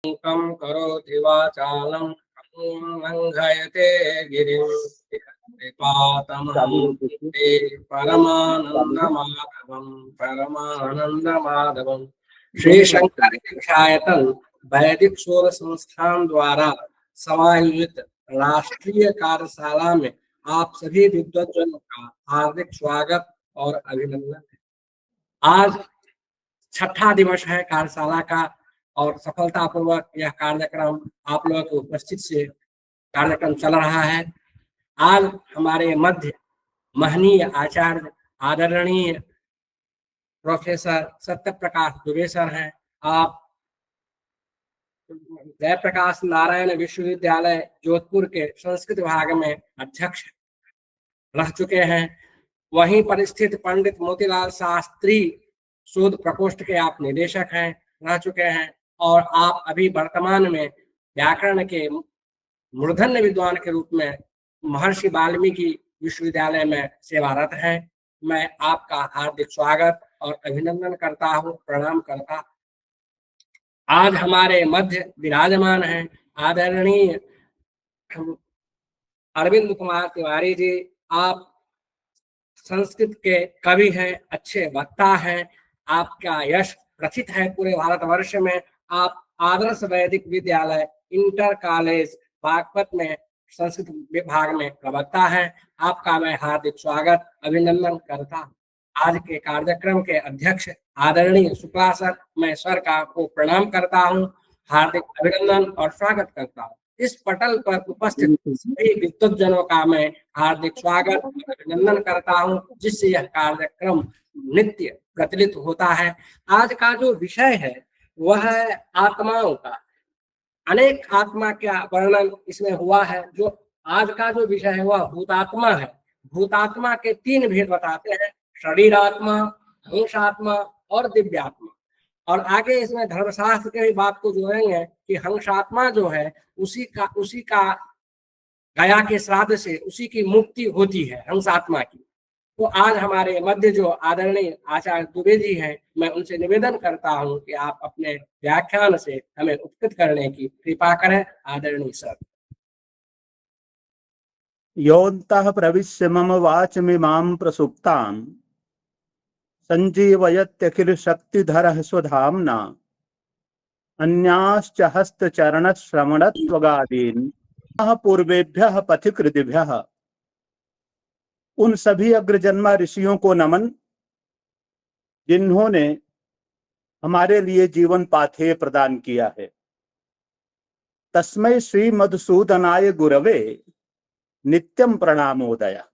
कं करोति वाचालं लङ्घयते गिरिं कृपातमहं ते परमानंदमाधवं श्री शंकर शिक्षायतन वैदिक शोध संस्थान द्वारा समायोजित राष्ट्रीय कार्यशाला में आप सभी विद्वज्जनों का हार्दिक स्वागत और अभिनंदन। आज छठा दिवस है कार्यशाला का और सफलतापूर्वक यह कार्यक्रम आप लोगों की उपस्थित से कार्यक्रम चल रहा है। आज हमारे मध्य महनीय आचार्य आदरणीय प्रोफेसर सत्यप्रकाश दुबे सर हैं। आप जयप्रकाश नारायण विश्वविद्यालय जोधपुर के संस्कृत विभाग में अध्यक्ष रह चुके हैं। वहीं पर स्थित पंडित मोतीलाल शास्त्री शोध प्रकोष्ठ के आप निदेशक हैं, रह चुके हैं और आप अभी वर्तमान में व्याकरण के मूर्धन्य विद्वान के रूप में महर्षि वाल्मीकि विश्वविद्यालय में सेवारत हैं। मैं आपका हार्दिक स्वागत और अभिनंदन करता हूँ, प्रणाम करता। आज हमारे मध्य विराजमान हैं आदरणीय अरविंद कुमार तिवारी जी। आप संस्कृत के कवि हैं, अच्छे वक्ता हैं, आपका यश प्रथित है पूरे भारतवर्ष में। आप आदर्श वैदिक विद्यालय इंटर कॉलेज बागपत में संस्कृत विभाग में प्रवक्ता हैं। आपका मैं हार्दिक स्वागत अभिनंदन करता। आज के कार्यक्रम के अध्यक्ष आदरणीय शुक्ला सर, मैं सर का को प्रणाम करता हूं, हार्दिक अभिनंदन और स्वागत करता हूं। इस पटल पर उपस्थित सभी विद्वज्जनों का मैं हार्दिक स्वागत और अभिनंदन करता हूं, जिससे यह कार्यक्रम नित्य प्रचलित होता है। आज का जो विषय है वह है आत्माओं का। अनेक आत्मा का वर्णन इसमें हुआ है। जो आज का जो विषय है वह भूतात्मा है। भूतात्मा के तीन भेद बताते हैं, शरीर आत्मा, हंसात्मा और दिव्यात्मा। और आगे इसमें धर्मशास्त्र के बात को जोड़ेंगे कि हंसात्मा जो है उसी का गया के श्राद्ध से उसी की मुक्ति होती है हंसात्मा की। तो आज हमारे मध्य जो आदरणीय आचार्य दुबे जी हैं, मैं उनसे निवेदन करता हूं कि आप अपने व्याख्यान से हमें उपकृत करने की कृपा करें। आदरणीय सर। योऽन्तः प्रविश्य मम वाचमिमां प्रसुप्तां सञ्जीवयत्यखिल शक्तिधरः स्वधाम्ना अन्याश्च हस्तचरणश्रवणत्वगादीन् पूर्वेभ्यः पथिकृतिभ्यः। उन सभी अग्रजन्मा ऋषियों को नमन जिन्होंने हमारे लिए जीवन पाथेय प्रदान किया है। तस्मै श्री मधुसूदनाय गुरवे नित्यम प्रणामोदय।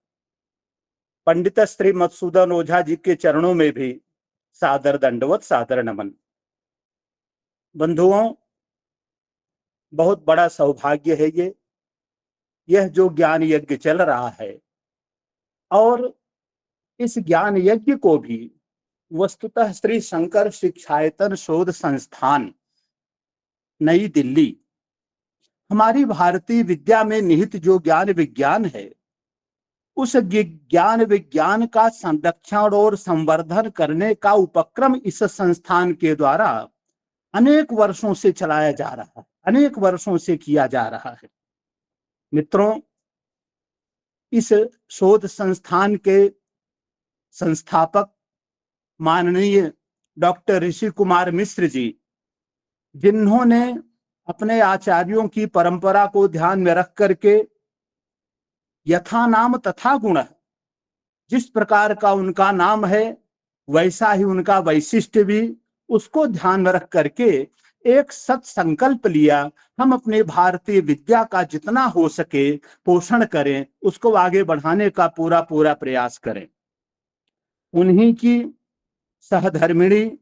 पंडित श्री मधुसूदन ओझा जी के चरणों में भी सादर दंडवत, सादर नमन। बंधुओं, बहुत बड़ा सौभाग्य है यह जो ज्ञान यज्ञ चल रहा है, और इस ज्ञान यज्ञ को भी वस्तुतः श्री शंकर शिक्षायतन शोध संस्थान नई दिल्ली, हमारी भारतीय विद्या में निहित जो ज्ञान विज्ञान है, उस ज्ञान विज्ञान का संरक्षण और संवर्धन करने का उपक्रम इस संस्थान के द्वारा अनेक वर्षों से चलाया जा रहा है, अनेक वर्षों से किया जा रहा है। मित्रों, इस शोध संस्थान के संस्थापक माननीय डॉक्टर ऋषि कुमार मिश्र जी, जिन्होंने अपने आचार्यों की परंपरा को ध्यान में रख करके यथा नाम तथा गुण, जिस प्रकार का उनका नाम है वैसा ही उनका वैशिष्ट्य भी, उसको ध्यान में रख करके एक सत संकल्प लिया, हम अपने भारतीय विद्या का जितना हो सके पोषण करें, उसको आगे बढ़ाने का पूरा प्रयास करें। उन्हीं की सहधर्मिणी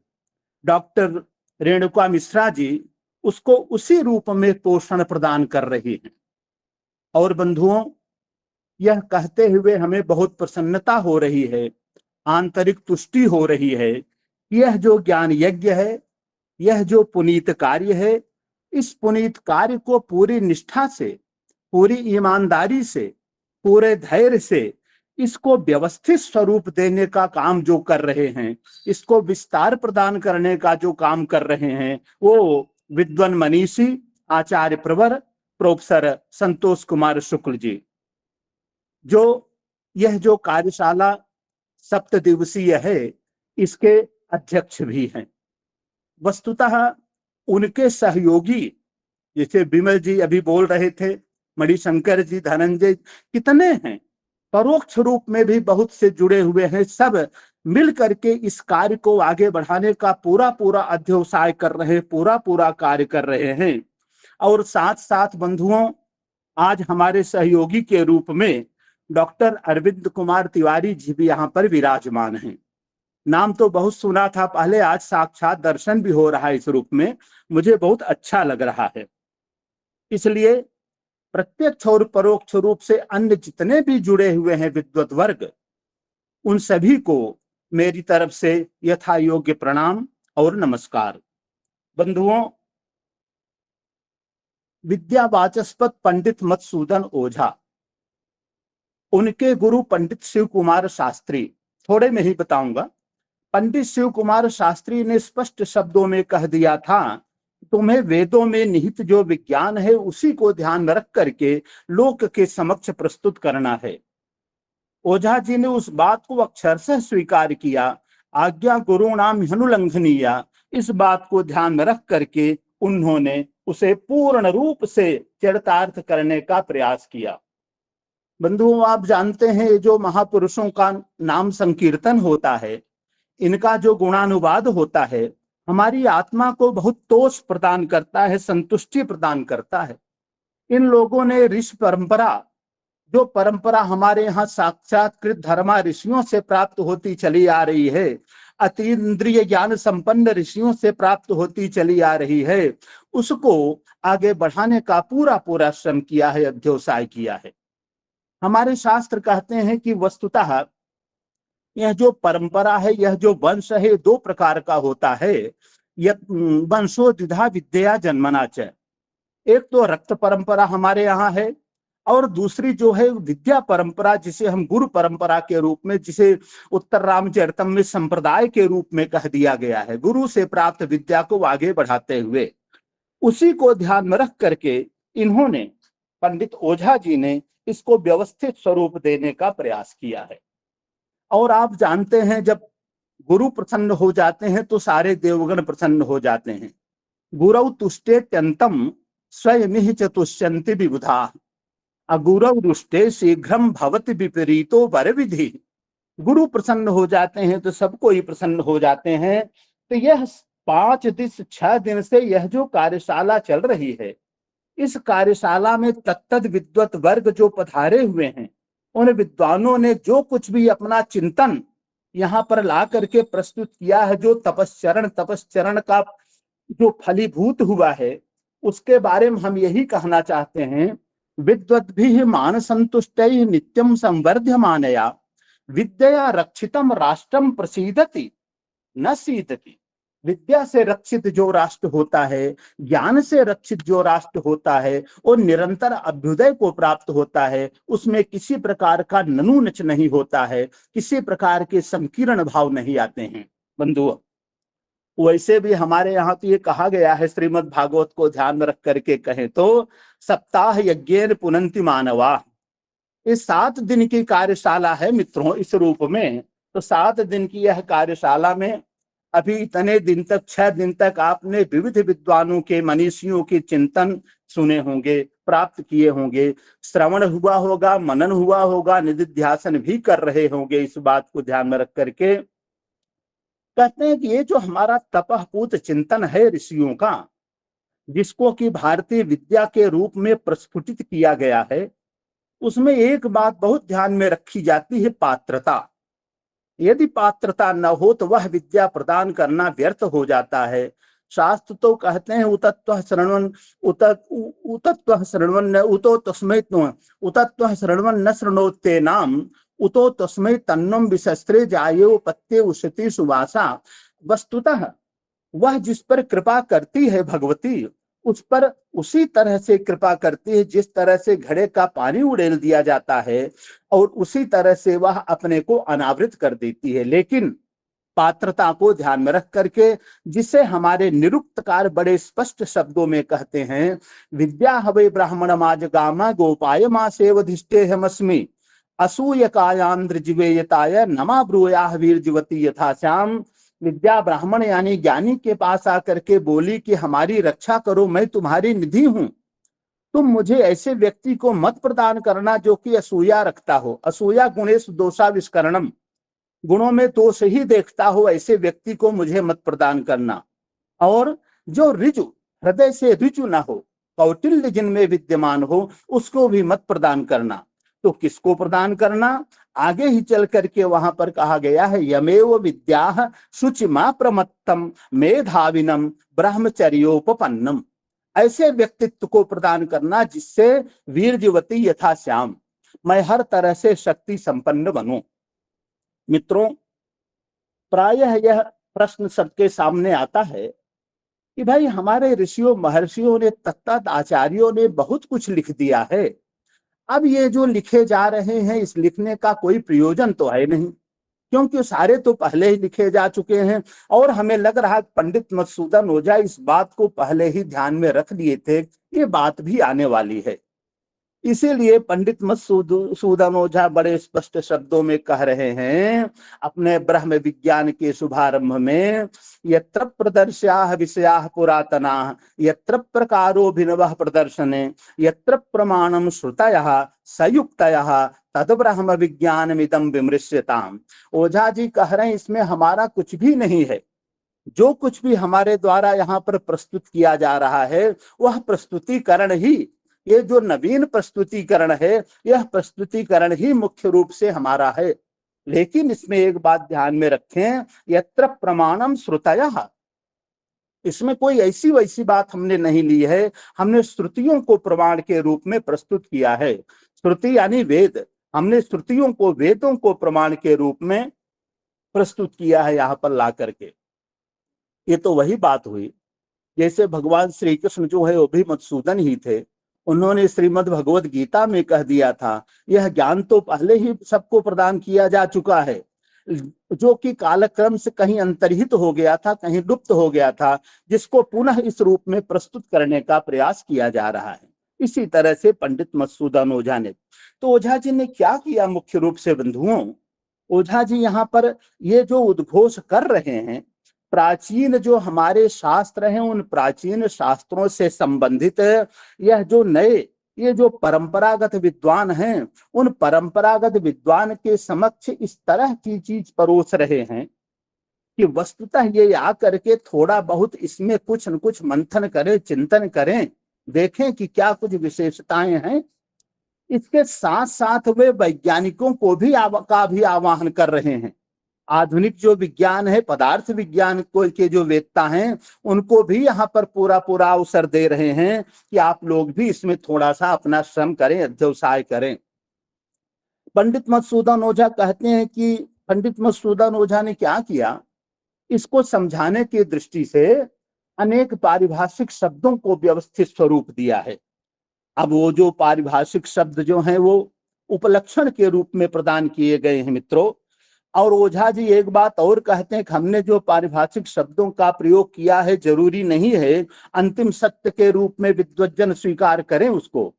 डॉक्टर रेणुका मिश्रा जी उसको उसी रूप में पोषण प्रदान कर रही हैं। और बंधुओं, यह कहते हुए हमें बहुत प्रसन्नता हो रही है, आंतरिक तुष्टि हो रही है। यह जो ज्ञान यज्ञ है, यह जो पुनीत कार्य है, इस पुनीत कार्य को पूरी निष्ठा से, पूरी ईमानदारी से, पूरे धैर्य से इसको व्यवस्थित स्वरूप देने का काम जो कर रहे हैं, इसको विस्तार प्रदान करने का जो काम कर रहे हैं, वो विद्वान मनीषी आचार्य प्रवर प्रोफेसर संतोष कुमार शुक्ल जी, यह जो कार्यशाला 7 दिवसीय है, इसके अध्यक्ष भी हैं। वस्तुतः उनके सहयोगी, जैसे विमल जी अभी बोल रहे थे, मणिशंकर जी, धनंजय, कितने हैं, परोक्ष रूप में भी बहुत से जुड़े हुए हैं। सब मिल करके इस कार्य को आगे बढ़ाने का पूरा पूरा अध्यवसाय कर रहे हैं, पूरा पूरा कार्य कर रहे हैं। और साथ साथ बंधुओं, आज हमारे सहयोगी के रूप में डॉक्टर अरविंद कुमार तिवारी जी भी यहाँ पर विराजमान हैं। नाम तो बहुत सुना था पहले, आज साक्षात दर्शन भी हो रहा है इस रूप में, मुझे बहुत अच्छा लग रहा है। इसलिए प्रत्यक्ष और परोक्ष रूप से अन्य जितने भी जुड़े हुए हैं विद्वत वर्ग, उन सभी को मेरी तरफ से यथा योग्य प्रणाम और नमस्कार। बंधुओं, विद्या वाचस्पत पंडित मधुसूदन ओझा, उनके गुरु पंडित शिव कुमार शास्त्री, थोड़े में ही बताऊंगा। पंडित शिव कुमार शास्त्री ने स्पष्ट शब्दों में कह दिया था, तुम्हें वेदों में निहित जो विज्ञान है उसी को ध्यान में रख करके लोक के समक्ष प्रस्तुत करना है। ओझा जी ने उस बात को अक्षरशः स्वीकार किया। आज्ञा गुरुणाम ह्यनुलंघनीय, इस बात को ध्यान में रख करके उन्होंने उसे पूर्ण रूप से चरितार्थ करने का प्रयास किया। बंधुओं, आप जानते हैं जो महापुरुषों का नाम संकीर्तन होता है, इनका जो गुणानुवाद होता है, हमारी आत्मा को बहुत तोष प्रदान करता है, संतुष्टि प्रदान करता है। इन लोगों ने ऋषि परंपरा, जो परंपरा हमारे यहाँ साक्षात्कृत धर्मा ऋषियों से प्राप्त होती चली आ रही है, अतीन्द्रिय ज्ञान संपन्न ऋषियों से प्राप्त होती चली आ रही है, उसको आगे बढ़ाने का पूरा पूरा श्रम किया है, अध्यवसाय किया है। हमारे शास्त्र कहते हैं कि वस्तुतः यह जो परंपरा है, यह जो वंश है, 2 प्रकार का होता है। वंशो द्विधा विद्या जन्मना च, एक तो रक्त परंपरा हमारे यहाँ है, और दूसरी जो है विद्या परंपरा, जिसे हम गुरु परंपरा के रूप में, जिसे उत्तर रामचरितम में संप्रदाय के रूप में कह दिया गया है, गुरु से प्राप्त विद्या को आगे बढ़ाते हुए, उसी को ध्यान में रख करके इन्होंने, पंडित ओझा जी ने इसको व्यवस्थित स्वरूप देने का प्रयास किया है। और आप जानते हैं, जब गुरु प्रसन्न हो जाते हैं तो सारे देवगण प्रसन्न हो जाते हैं। गुरौ तुष्टेत्यंतम स्वयं चतुष्यन्ति विबुधा, अगुरौ रुष्टे शीघ्रम भवति विपरीतो वर विधि। गुरु प्रसन्न हो जाते हैं तो सबको ही प्रसन्न हो जाते हैं। तो यह 6 दिन से यह जो कार्यशाला चल रही है, इस कार्यशाला में तत्तद विद्वत वर्ग जो पधारे हुए हैं, उन विद्वानों ने जो कुछ भी अपना चिंतन यहाँ पर ला करके प्रस्तुत किया है, जो तपश्चरण का जो फलीभूत हुआ है, उसके बारे में हम यही कहना चाहते हैं, विद्वद्भिः मान संतुष्टैः नित्यं संवर्ध्यमानया विद्या रक्षितम राष्ट्रम प्रसीदति न सीदति। विद्या से रक्षित जो राष्ट्र होता है, ज्ञान से रक्षित जो राष्ट्र होता है, वो निरंतर अभ्युदय को प्राप्त होता है। उसमें किसी प्रकार का ननुनच नहीं होता है, किसी प्रकार के संकीर्ण भाव नहीं आते हैं। बंधुओं, वैसे भी हमारे यहाँ तो ये कहा गया है, श्रीमद् भागवत को ध्यान में रख करके कहें तो, सप्ताह यज्ञेन पुनन्ति मानवा। इस 7 दिन की कार्यशाला है मित्रों, इस रूप में। तो 7 दिन की यह कार्यशाला में अभी इतने दिन तक, 6 दिन तक आपने विविध विद्वानों के, मनीषियों के चिंतन सुने होंगे, प्राप्त किए होंगे, श्रवण हुआ होगा, मनन हुआ होगा, निधिध्यासन भी कर रहे होंगे। इस बात को ध्यान में रख करके कहते हैं कि ये जो हमारा तपःपूत चिंतन है ऋषियों का, जिसको कि भारतीय विद्या के रूप में प्रस्फुटित किया गया है, उसमें एक बात बहुत ध्यान में रखी जाती है, पात्रता। यदि पात्रता न हो तो वह विद्या प्रदान करना व्यर्थ हो जाता है। शास्त्र तो कहते हैं उतत्वः शृण्वन् उतत्वः शृण्वन् उतो तस्मै उतत्वः शृण्वन् न शृणोत्येनाम उतो तस्मै तन्नम विशस्त्रे जायो पत्ते उशति सुवासा। वस्तुतः वह जिस पर कृपा करती है भगवती, उस पर उसी तरह से कृपा करती है जिस तरह से घड़े का पानी उड़ेल दिया जाता है, और उसी तरह से वह अपने को अनावृत कर देती है। लेकिन पात्रता को ध्यान में रख करके, जिसे हमारे निरुक्तकार बड़े स्पष्ट शब्दों में कहते हैं, विद्या हवे ब्राह्मण माज गामा गोपाय मा सेवधिष्ठे हमस्मि असूय कायांद्र जीवेयताय नमा ब्रूया वीर जीवती यथा श्याम। विद्या ब्राह्मण यानी ज्ञानी के पास आकर के बोली कि हमारी रक्षा करो, मैं तुम्हारी निधि हूं, तुम मुझे ऐसे व्यक्ति को मत प्रदान करना जो कि असूया रखता हो। असूया गुणेश दोषाविष्करणम, गुणों में दोष ही देखता हो, ऐसे व्यक्ति को मुझे मत प्रदान करना। और जो ऋजु, हृदय से ऋजु ना हो, कौटिल्य जिनमें विद्यमान हो, उसको भी मत प्रदान करना। तो किसको प्रदान करना, आगे ही चल करके वहां पर कहा गया है, यमेव विद्या शुचिमा प्रमत्तम मेधाविनम ब्रह्मचर्योपपन्नम। ऐसे व्यक्तित्व को प्रदान करना जिससे वीरजीवती यथा श्याम, मैं हर तरह से शक्ति संपन्न बनूं। मित्रों, प्रायः यह प्रश्न सबके सामने आता है कि भाई हमारे ऋषियों महर्षियों ने, तत्त आचार्यों ने बहुत कुछ लिख दिया है, अब ये जो लिखे जा रहे हैं इस लिखने का कोई प्रयोजन तो है नहीं, क्योंकि सारे तो पहले ही लिखे जा चुके हैं। और हमें लग रहा है पंडित मधुसूदन ओझा इस बात को पहले ही ध्यान में रख लिए थे, ये बात भी आने वाली है। इसीलिए पंडित मधुसूदन ओझा बड़े स्पष्ट शब्दों में कह रहे हैं अपने ब्रह्म विज्ञान के शुभारंभ में, यत्र प्रदर्श्याः विषयाः पुरातनाः यत्र प्रकारोभिनवः प्रदर्शने यत्र प्रमाणं श्रुतयः सयुक्तयः तद ब्रह्म विज्ञानमिदं विमृश्यताम्। ओझा जी कह रहे हैं इसमें हमारा कुछ भी नहीं है, जो कुछ भी हमारे द्वारा यहाँ पर प्रस्तुत किया जा रहा है वह प्रस्तुतिकरण ही, ये जो नवीन प्रस्तुतिकरण है, यह प्रस्तुतिकरण ही मुख्य रूप से हमारा है। लेकिन इसमें एक बात ध्यान में रखें, यत्र प्रमाणम श्रुतयः, इसमें कोई ऐसी वैसी बात हमने नहीं ली है, हमने श्रुतियों को प्रमाण के रूप में प्रस्तुत किया है। श्रुति यानी वेद, हमने श्रुतियों को, वेदों को प्रमाण के रूप में प्रस्तुत किया है यहाँ पर ला करके। ये तो वही बात हुई जैसे भगवान श्री कृष्ण जो है वो भी मधुसूदन ही थे, उन्होंने श्रीमद् भगवद गीता में कह दिया था, यह ज्ञान तो पहले ही सबको प्रदान किया जा चुका है, जो कि कालक्रम से कहीं अंतर्हित हो गया था, कहीं लुप्त हो गया था, जिसको पुनः इस रूप में प्रस्तुत करने का प्रयास किया जा रहा है। इसी तरह से पंडित मधुसूदन ओझा ने, तो ओझा जी ने क्या किया मुख्य रूप से बंधुओं, ओझा जी यहाँ पर ये जो उद्घोष कर रहे हैं, प्राचीन जो हमारे शास्त्र हैं उन प्राचीन शास्त्रों से संबंधित यह जो नए, ये जो परंपरागत विद्वान हैं, उन परंपरागत विद्वान के समक्ष इस तरह की चीज परोस रहे हैं कि वस्तुतः ये आकर के थोड़ा बहुत इसमें कुछ न कुछ मंथन करें, चिंतन करें, देखें कि क्या कुछ विशेषताएं हैं। इसके साथ साथ वे वैज्ञानिकों को भी का भी आह्वान कर रहे हैं। आधुनिक जो विज्ञान है, पदार्थ विज्ञान को के जो वेत्ता हैं, उनको भी यहाँ पर पूरा पूरा अवसर दे रहे हैं कि आप लोग भी इसमें थोड़ा सा अपना श्रम करें, अध्यवसाय करें। पंडित मधुसूदन ओझा कहते हैं कि पंडित मधुसूदन ओझा ने क्या किया, इसको समझाने की दृष्टि से अनेक पारिभाषिक शब्दों को व्यवस्थित स्वरूप दिया है। अब वो जो पारिभाषिक शब्द जो हैं वो उपलक्षण के रूप में प्रदान किए गए हैं मित्रों। और ओझा जी एक बात और कहते हैं कि हमने जो पारिभाषिक शब्दों का प्रयोग किया है, जरूरी नहीं है अंतिम सत्य के रूप में विद्वज्जन स्वीकार करें उसको,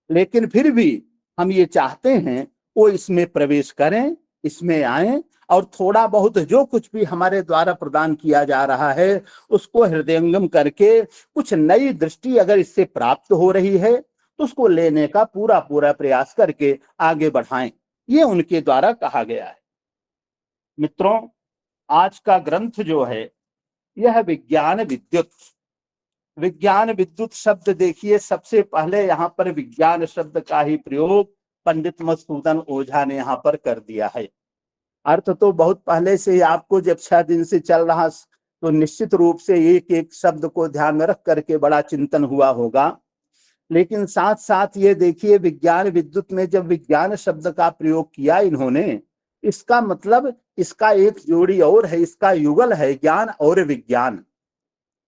लेकिन फिर भी हम ये चाहते हैं वो इसमें प्रवेश करें, इसमें आए और थोड़ा बहुत जो कुछ भी हमारे द्वारा प्रदान किया जा रहा है उसको हृदयंगम करके कुछ नई दृष्टि अगर इससे प्राप्त हो रही है तो उसको लेने का पूरा पूरा प्रयास करके आगे बढ़ाएं, ये उनके द्वारा कहा गया है। मित्रों, आज का ग्रंथ जो है यह विज्ञान विद्युत। विज्ञान विद्युत शब्द देखिए, सबसे पहले यहाँ पर विज्ञान शब्द का ही प्रयोग पंडित मधुसूदन ओझा ने यहाँ पर कर दिया है। अर्थ तो बहुत पहले से ही आपको जब 6 दिन से चल रहा तो निश्चित रूप से एक एक शब्द को ध्यान में रख करके बड़ा चिंतन हुआ होगा, लेकिन साथ साथ ये देखिए विज्ञान विद्युत में जब विज्ञान शब्द का प्रयोग किया इन्होंने, इसका मतलब इसका एक जोड़ी और है, इसका युगल है ज्ञान और विज्ञान।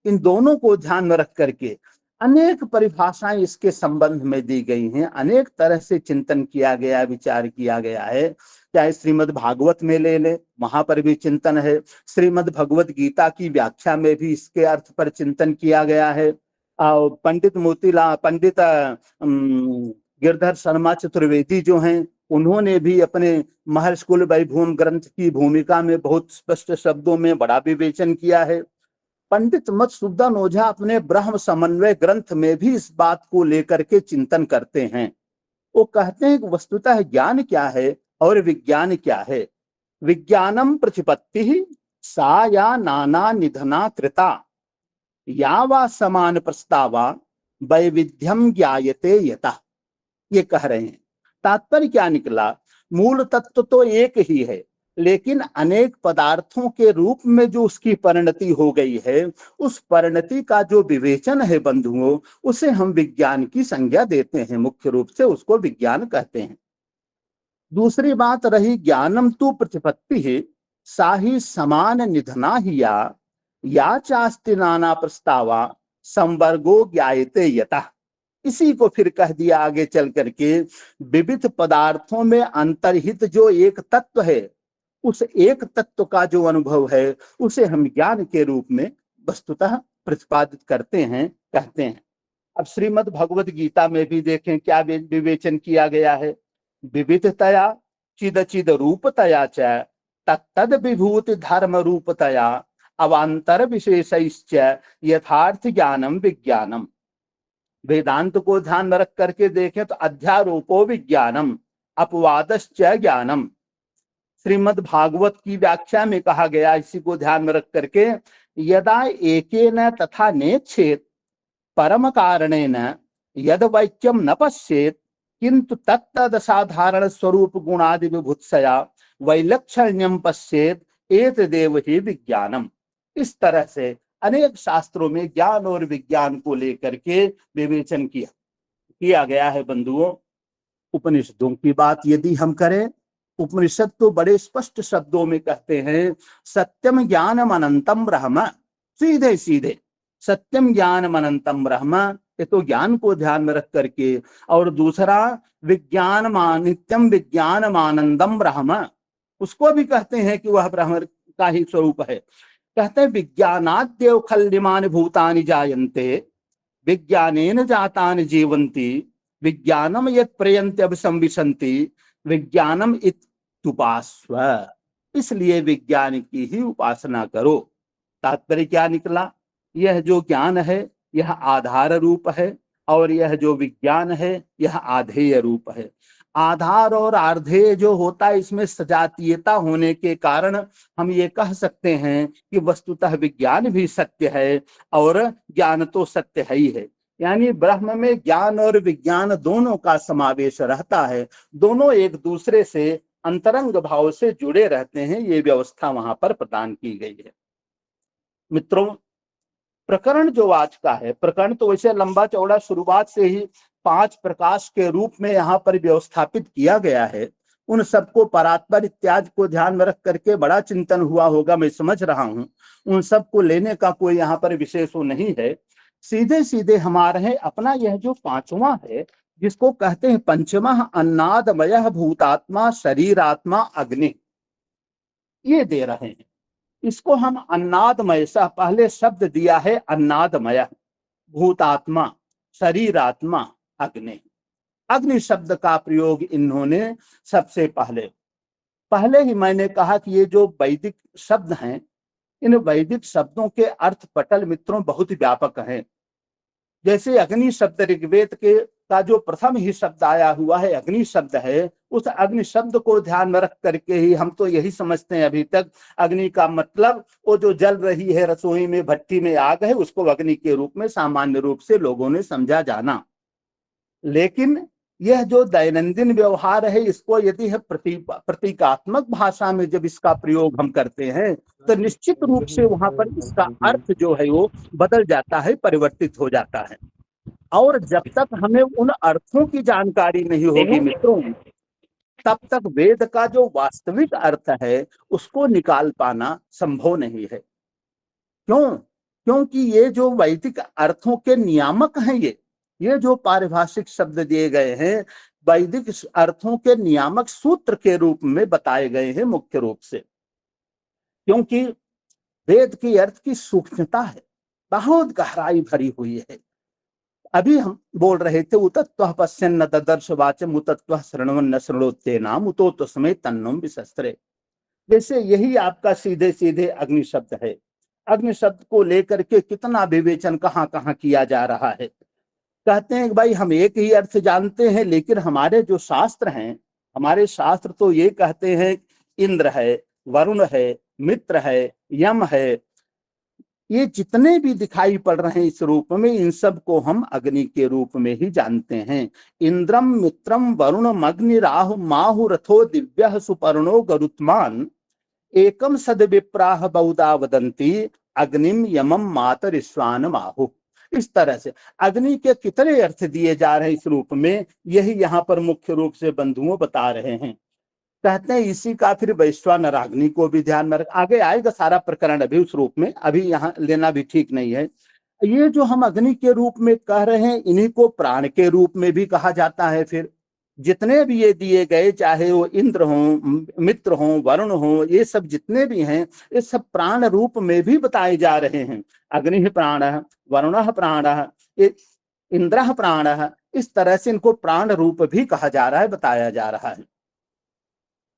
इन दोनों को ध्यान में रख करके अनेक परिभाषाएं इसके संबंध में दी गई हैं, अनेक तरह से चिंतन किया गया, विचार किया गया है। चाहे श्रीमद् भागवत में ले लें, वहां पर भी चिंतन है। श्रीमद् भगवत गीता की व्याख्या में भी इसके अर्थ पर चिंतन किया गया है। पंडित गिरधर शर्मा चतुर्वेदी जो हैं, उन्होंने भी अपने महर्षि कुल वैभवम ग्रंथ की भूमिका में बहुत स्पष्ट शब्दों में बड़ा विवेचन किया है। पंडित मधुसूदन ओझा अपने ब्रह्म समन्वय ग्रंथ में भी इस बात को लेकर के चिंतन करते हैं। वो कहते हैं कि वस्तुतः ज्ञान क्या है और विज्ञान क्या है। विज्ञानम प्रतिपत्ति सा या नाना निधना कृता या वा समान प्रस्तावा वैविध्यम ज्ञायते यतः। ये कह रहे हैं, तात्पर्य क्या निकला, मूल तत्व तो एक ही है, लेकिन अनेक पदार्थों के रूप में जो उसकी परिणति हो गई है, उस परिणति का जो विवेचन है बंधुओं, उसे हम विज्ञान की संज्ञा देते हैं। मुख्य रूप से उसको विज्ञान कहते हैं। दूसरी बात रही ज्ञानम तु प्रतिपत्ति है सा ही समान निधना ही या चास्ति नाना प्रस्तावा संवर्गो ज्ञायते यतः। इसी को फिर कह दिया आगे चल करके, विविध पदार्थों में अंतर्हित जो एक तत्व है, उस एक तत्व का जो अनुभव है, उसे हम ज्ञान के रूप में वस्तुतः प्रतिपादित करते हैं, कहते हैं। अब श्रीमद् भगवत गीता में भी देखें क्या विवेचन किया गया है। विविधतया चिद चिद रूपतया च तत्तद विभूति धर्म रूपतया अवांतर विशेषैश्च यथार्थ ज्ञानम विज्ञानम। वेदांत को ध्यान में रख करके देखें तो अध्यारोपो विज्ञानम अपवादश्च ज्ञानम। श्रीमद् भागवत की व्याख्या में कहा गया, इसी को ध्यान में रख करके, यदा एकेन तथा नेच्छेत परम कारणेन यद वैक्यम न पश्येत किंतु तत्तद साधारण स्वरूप गुणादि विभुत्सया वैलक्षण्यम पश्येत एतदेव ही विज्ञानम। इस तरह से अनेक शास्त्रों में ज्ञान और विज्ञान को लेकर के विवेचन किया गया है। बंधुओं, उपनिषदों की बात यदि हम करें, उपनिषद तो बड़े स्पष्ट शब्दों में कहते हैं सत्यम ज्ञानम अनंतम ब्रह्म। सीधे सीधे सत्यम ज्ञानम अनंतम ब्रह्म, ये तो ज्ञान को ध्यान में रख करके। और दूसरा विज्ञान नित्यम विज्ञानम आनंदम ब्रह्म, उसको भी कहते हैं कि वह ब्रह्म का ही स्वरूप है। कहते हैं विज्ञानाद्यव खल्यमानि भूतानि जायन्ते विज्ञानेन जातानि जीवन्ति विज्ञानम यत् प्रयन्ति अभिसंविशन्ति विज्ञानम इत्युपास्व। इसलिए विज्ञान की ही उपासना करो। तात्पर्य क्या निकला, यह जो ज्ञान है यह आधार रूप है और यह जो विज्ञान है यह आधेय रूप है। आधार और आधेय जो होता है, इसमें सजातीयता होने के कारण हम ये कह सकते हैं कि वस्तुतः विज्ञान भी सत्य है और ज्ञान तो सत्य है ही है। यानी ब्रह्म में ज्ञान और विज्ञान दोनों का समावेश रहता है, दोनों एक दूसरे से अंतरंग भाव से जुड़े रहते हैं। ये व्यवस्था वहां पर प्रदान की गई है। मित्रों, प्रकरण जो आज का है, प्रकरण तो वैसे लंबा चौड़ा शुरुआत से ही 5 प्रकाश के रूप में यहाँ पर व्यवस्थापित किया गया है। उन सबको परात्पर इत्यादि को ध्यान में रख करके बड़ा चिंतन हुआ होगा, मैं समझ रहा हूँ। उन सबको लेने का कोई यहाँ पर विशेष वो नहीं है। सीधे सीधे हमारे हैं अपना यह जो 5वां है, जिसको कहते हैं पंचमः अन्नादमय भूतात्मा शरीरात्मा अग्नि, ये दे रहे हैं। इसको हम अन्नादमय सा पहले शब्द दिया है, अन्नादमय भूतात्मा शरीरात्मा अग्नि। अग्नि शब्द का प्रयोग इन्होंने सबसे पहले ही मैंने कहा कि ये जो वैदिक शब्द हैं, इन वैदिक शब्दों के अर्थ पटल मित्रों बहुत व्यापक हैं। जैसे अग्नि शब्द ऋग्वेद के का जो प्रथम ही शब्द आया हुआ है अग्नि शब्द है, उस अग्नि शब्द को ध्यान में रख करके ही हम तो यही समझते हैं अभी तक, अग्नि का मतलब वो जो जल रही है रसोई में, भट्टी में आग है, उसको अग्नि के रूप में सामान्य रूप से लोगों ने समझा जाना। लेकिन यह जो दैनंदिन व्यवहार है, इसको यदि है प्रतीकात्मक भाषा में जब इसका प्रयोग हम करते हैं, तो निश्चित रूप से वहां पर इसका अर्थ जो है वो बदल जाता है, परिवर्तित हो जाता है। और जब तक हमें उन अर्थों की जानकारी नहीं होगी मित्रों, तब तक वेद का जो वास्तविक अर्थ है उसको निकाल पाना संभव नहीं है। क्यों? क्योंकि ये जो वैदिक अर्थों के नियामक हैं, ये जो पारिभाषिक शब्द दिए गए हैं वैदिक अर्थों के नियामक सूत्र के रूप में बताए गए हैं मुख्य रूप से। क्योंकि वेद की अर्थ की सूक्ष्मता है, बहुत गहराई भरी हुई है। अभी हम बोल रहे थे उतत्वः पश्यन् न ददर्श वाचम् उतत्वः शृण्वन् न शृणोत्येनाम् उतो तस्मै तन्नुम विशस्त्रे। जैसे यही आपका सीधे सीधे अग्नि शब्द है। अग्नि शब्द को लेकर के कितना विवेचन कहाँ कहाँ किया जा रहा है। कहते हैं कि भाई हम एक ही अर्थ जानते हैं, लेकिन हमारे जो शास्त्र हैं, हमारे शास्त्र तो ये कहते हैं इंद्र है, वरुण है, मित्र है, यम है, ये जितने भी दिखाई पड़ रहे हैं इस रूप में, इन सब को हम अग्नि के रूप में ही जानते हैं। इंद्रम मित्रम वरुणम अग्नि राहु माहु रथो दिव्य सुपर्णो गरुत्मान एकम सद विप्राह बहुधा वदंती अग्निम यमम मातर स्वान माहु। इस तरह से अग्नि के कितने अर्थ दिए जा रहे हैं इस रूप में, यही यहाँ पर मुख्य रूप से बंधुओं बता रहे हैं। कहते हैं इसी का फिर वैश्वानराग्नि को भी ध्यान में रख, आगे आएगा सारा प्रकरण अभी उस रूप में, अभी यहाँ लेना भी ठीक नहीं है। ये जो हम अग्नि के रूप में कह रहे हैं, इन्हीं को प्राण के रूप में भी कहा जाता है। फिर जितने भी ये दिए गए, चाहे वो इंद्र हो, मित्र हो, वरुण हो, ये सब जितने भी हैं, ये सब प्राण रूप में भी बताए जा रहे हैं। अग्नि प्राण, वरुण प्राण, इंद्र प्राण, इस तरह से इनको प्राण रूप भी कहा जा रहा है, बताया जा रहा है।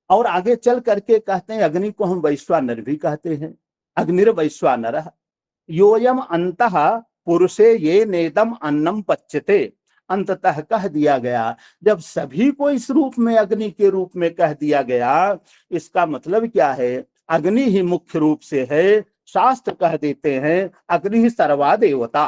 और आगे चल करके कहते हैं अग्नि को हम वैश्वानर भी कहते हैं। अग्निर वैश्वानर योयम अंतः पुरुषे ये नेदम अन्नम पच्यते। अंततः कह दिया गया, जब सभी को इस रूप में अग्नि के रूप में कह दिया गया, इसका मतलब क्या है, अग्नि ही मुख्य रूप से है। शास्त्र कह देते हैं अग्नि ही सर्वा देवता,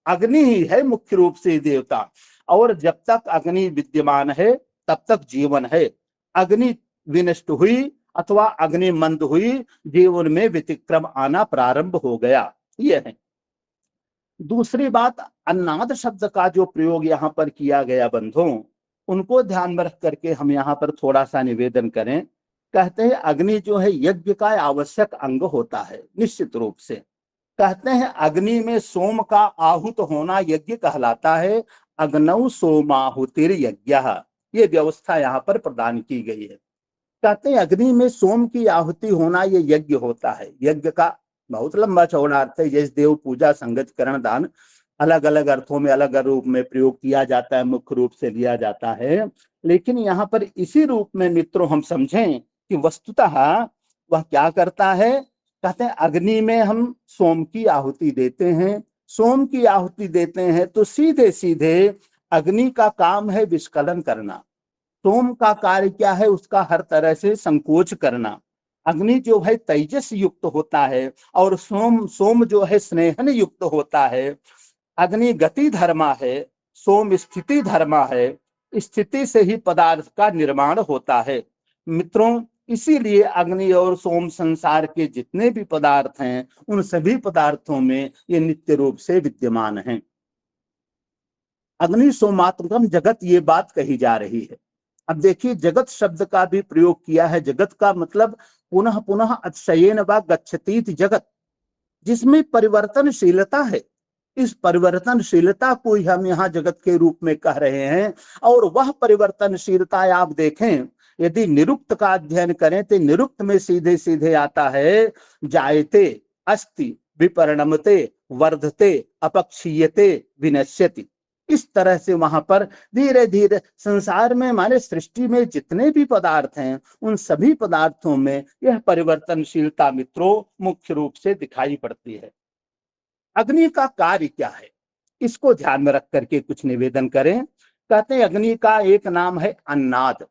अग्नि ही है मुख्य रूप से देवता। और जब तक अग्नि विद्यमान है तब तक जीवन है। अग्नि विनष्ट हुई अथवा अग्नि मंद हुई, जीवन में व्यतिक्रम आना प्रारंभ हो गया। यह है। दूसरी बात, अन्नाद शब्द का जो प्रयोग यहाँ पर किया गया बंधुओं, उनको ध्यान में रख करके हम यहाँ पर थोड़ा सा निवेदन करें। कहते हैं अग्नि जो है यज्ञ का आवश्यक अंग होता है निश्चित रूप से। कहते हैं अग्नि में सोम का आहुत होना यज्ञ कहलाता है। अग्नौ सोमाहुतिर यज्ञ, ये व्यवस्था यहाँ पर प्रदान की गई है। कहते हैं अग्नि में सोम की आहुति होना ये यज्ञ होता है। यज्ञ का बहुत लंबा चौड़ा अर्थ है, जैसे देव पूजा, संगत, करण, दान, अलग अलग अर्थों में अलग रूप में प्रयोग किया जाता है, मुख्य रूप से लिया जाता है। लेकिन यहाँ पर इसी रूप में मित्रों हम समझें कि वस्तुतः वह क्या करता है। कहते हैं अग्नि में हम सोम की आहुति देते हैं। सोम की आहुति देते हैं तो सीधे सीधे अग्नि का काम है विस्कलन करना। सोम का कार्य क्या है, उसका हर तरह से संकोच करना। अग्नि जो है तेजस युक्त होता है और सोम जो है स्नेहन युक्त होता है। अग्नि गति धर्मा है, सोम स्थिति धर्मा है। स्थिति से ही पदार्थ का निर्माण होता है। मित्रों, इसीलिए अग्नि और सोम संसार के जितने भी पदार्थ हैं, उन सभी पदार्थों में ये नित्य रूप से विद्यमान हैं। अग्नि सोमात्मकम जगत, ये बात कही जा रही है। अब देखिए, जगत शब्द का भी प्रयोग किया है। जगत का मतलब पुनः पुनः अतिशयेन वा गच्छतीति जगत, जिसमें परिवर्तनशीलता है। इस परिवर्तनशीलता को ही हम यहाँ जगत के रूप में कह रहे हैं। और वह परिवर्तनशीलता आप देखें, यदि निरुक्त का अध्ययन करें तो निरुक्त में सीधे सीधे आता है जायते, अस्ति, विपरिणमते, वर्धते, अपक्षीयते, विनश्यति। इस तरह से वहां पर धीरे धीरे संसार में, हमारे सृष्टि में जितने भी पदार्थ हैं, उन सभी पदार्थों में यह परिवर्तनशीलता मित्रों मुख्य रूप से दिखाई पड़ती है। अग्नि का कार्य क्या है, इसको ध्यान में रख करके कुछ निवेदन करें। कहते हैं अग्नि का एक नाम है अन्नाद।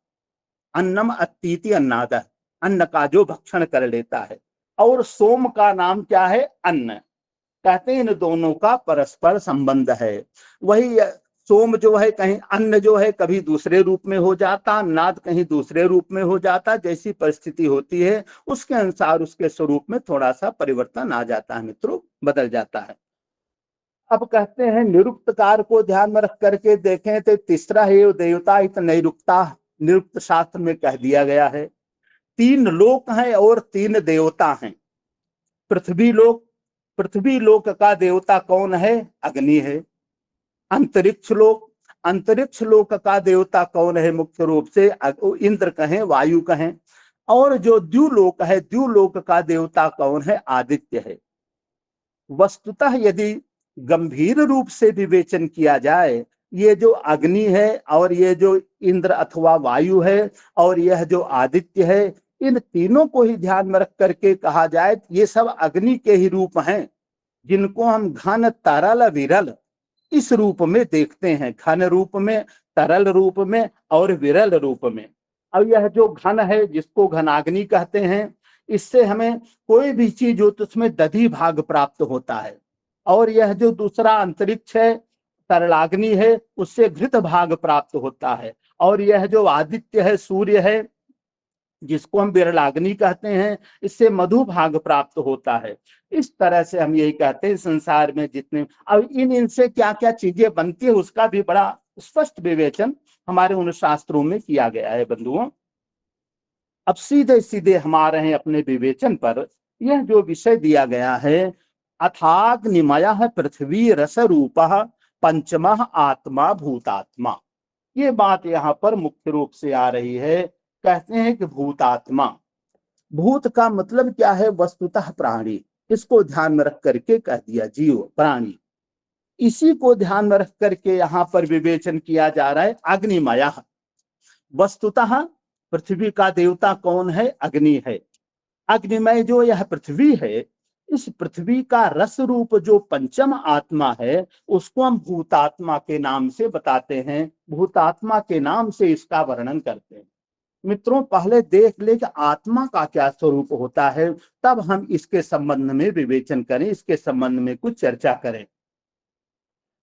अन्नम अत्तीति अन्नाद, अन्न का जो भक्षण कर लेता है। और सोम का नाम क्या है, अन्न। कहते हैं इन दोनों का परस्पर संबंध है। वही सोम जो है कहीं, अन्न जो है कभी दूसरे रूप में हो जाता, नाद कहीं दूसरे रूप में हो जाता। जैसी परिस्थिति होती है उसके अनुसार उसके स्वरूप में थोड़ा सा परिवर्तन आ जाता है मित्रों, बदल जाता है। अब कहते हैं निरुक्तकार को ध्यान में रख करके देखें तो तीसरा है देवता इत नैरुक्ता। निरुक्त शास्त्र में कह दिया गया है 3 लोक हैं और 3 देवता हैं। पृथ्वी लोक, पृथ्वी लोक का देवता कौन है? अग्नि है। अंतरिक्ष लोक का देवता कौन है? मुख्य रूप से इंद्र कहें, वायु कहें। और जो द्युलोक है, द्युलोक का देवता कौन है? आदित्य है। वस्तुतः यदि गंभीर रूप से विवेचन किया जाए, ये जो अग्नि है और ये जो इंद्र अथवा वायु है और यह जो आदित्य है, इन तीनों को ही ध्यान में रख करके कहा जाए, ये सब अग्नि के ही रूप हैं, जिनको हम घन, तरल, विरल इस रूप में देखते हैं। घन रूप में, तरल रूप में और विरल रूप में। अब यह जो घन है, जिसको घनाग्नि कहते हैं, इससे हमें कोई भी चीज हो तो उसमें दधी भाग प्राप्त होता है। और यह जो दूसरा अंतरिक्ष है, तरलाग्नि है, उससे घृत भाग प्राप्त होता है। और यह जो आदित्य है, सूर्य है, जिसको हम विरलाग्नि कहते हैं, इससे मधु भाग प्राप्त होता है। इस तरह से हम यही कहते हैं संसार में जितने, अब इनसे क्या क्या चीजें बनती है उसका भी बड़ा स्पष्ट विवेचन हमारे उन शास्त्रों में किया गया है बंधुओं। अब सीधे सीधे हम आ रहे हैं अपने विवेचन पर। यह जो विषय दिया गया है, अथाग्निमय पृथ्वी रस रूप पंचम आत्मा भूतात्मा, ये बात यहाँ पर मुख्य रूप से आ रही है। कहते हैं कि भूतात्मा, भूत का मतलब क्या है? वस्तुतः प्राणी। इसको ध्यान में रख करके कह दिया जीव, प्राणी। इसी को ध्यान में रख करके यहाँ पर विवेचन किया जा रहा है अग्निमय। वस्तुतः पृथ्वी का देवता कौन है? अग्नि है। अग्निमय जो यह पृथ्वी है, इस पृथ्वी का रस रूप जो पंचम आत्मा है, उसको हम भूतात्मा के नाम से बताते हैं, भूतात्मा के नाम से इसका वर्णन करते हैं। मित्रों, पहले देख ले कि आत्मा का क्या स्वरूप होता है, तब हम इसके संबंध में विवेचन करें, इसके संबंध में कुछ चर्चा करें।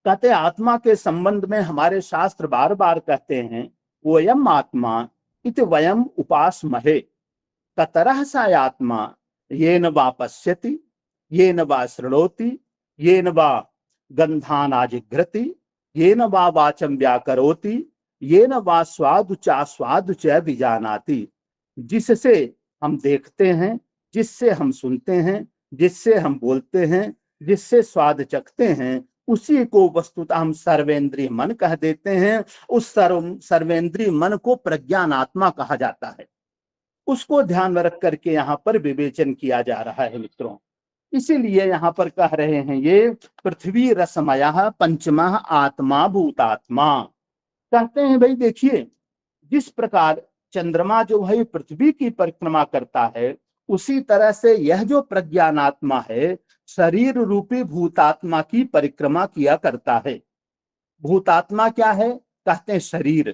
कहते आत्मा के संबंध में हमारे शास्त्र बार बार कहते हैं, वयम आत्मा इति वयम उपासमहे, कतरः सा आत्मा येन वा पश्यति, येन वा शृणोति, येन वा गंधानाजिघ्रति, येन वा वाचं व्याकरोति, येन वा स्वादु च विजानाति। जिससे हम देखते हैं, जिससे हम सुनते हैं, जिससे हम बोलते हैं, जिससे स्वाद चखते हैं, उसी को वस्तुतः हम सर्वेंद्रिय मन कह देते हैं। उस सर्वेंद्रिय मन को प्रज्ञानात्मा कहा जाता है। उसको ध्यान में रख करके यहाँ पर विवेचन किया जा रहा है मित्रों। इसीलिए यहाँ पर कह रहे हैं ये पृथ्वी रसमय पंचमा आत्मा भूतात्मा। कहते हैं भाई देखिए, जिस प्रकार चंद्रमा जो है पृथ्वी की परिक्रमा करता है, उसी तरह से यह जो प्रज्ञानात्मा है शरीर रूपी भूतात्मा की परिक्रमा किया करता है। भूतात्मा क्या है? कहते हैं शरीर।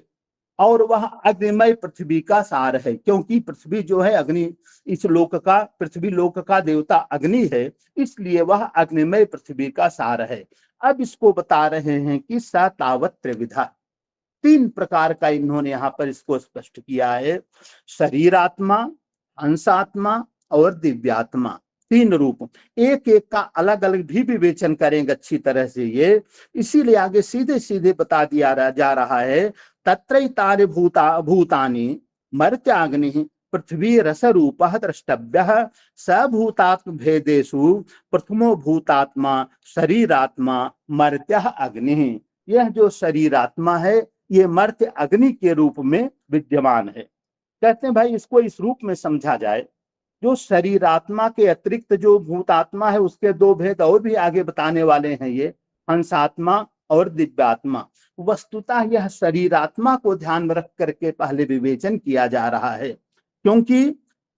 और वह अग्निमय पृथ्वी का सार है, क्योंकि पृथ्वी जो है अग्नि, इस लोक का, पृथ्वी लोक का देवता अग्नि है, इसलिए वह अग्निमय पृथ्वी का सार है। अब इसको बता रहे हैं कि स तावत त्रिविधा, तीन प्रकार का इन्होंने यहाँ पर इसको स्पष्ट किया है। शरीरात्मा, अंशात्मा और दिव्यात्मा, तीन रूप। एक एक का अलग अलग भी विवेचन करेंगे अच्छी तरह से ये, इसीलिए आगे सीधे सीधे बता दिया जा रहा है। तत्रैतानि भूतानि मर्त्याग्नि पृथ्वी रस रूप द्रष्टव्यः स भूतात्म भेदेषु प्रथमो भूतात्मा शरीरात्मा मर्त्यः अग्नि। यह जो शरीरात्मा है ये मर्त्य अग्नि के रूप में विद्यमान है। कहते हैं भाई इसको इस रूप में समझा जाए, जो शरीरात्मा के अतिरिक्त जो भूतात्मा है उसके दो भेद और भी आगे बताने वाले हैं ये, हंसात्मा और दिव्यात्मा। वस्तुतः यह शरीरात्मा को ध्यान में रख करके पहले विवेचन किया जा रहा है, क्योंकि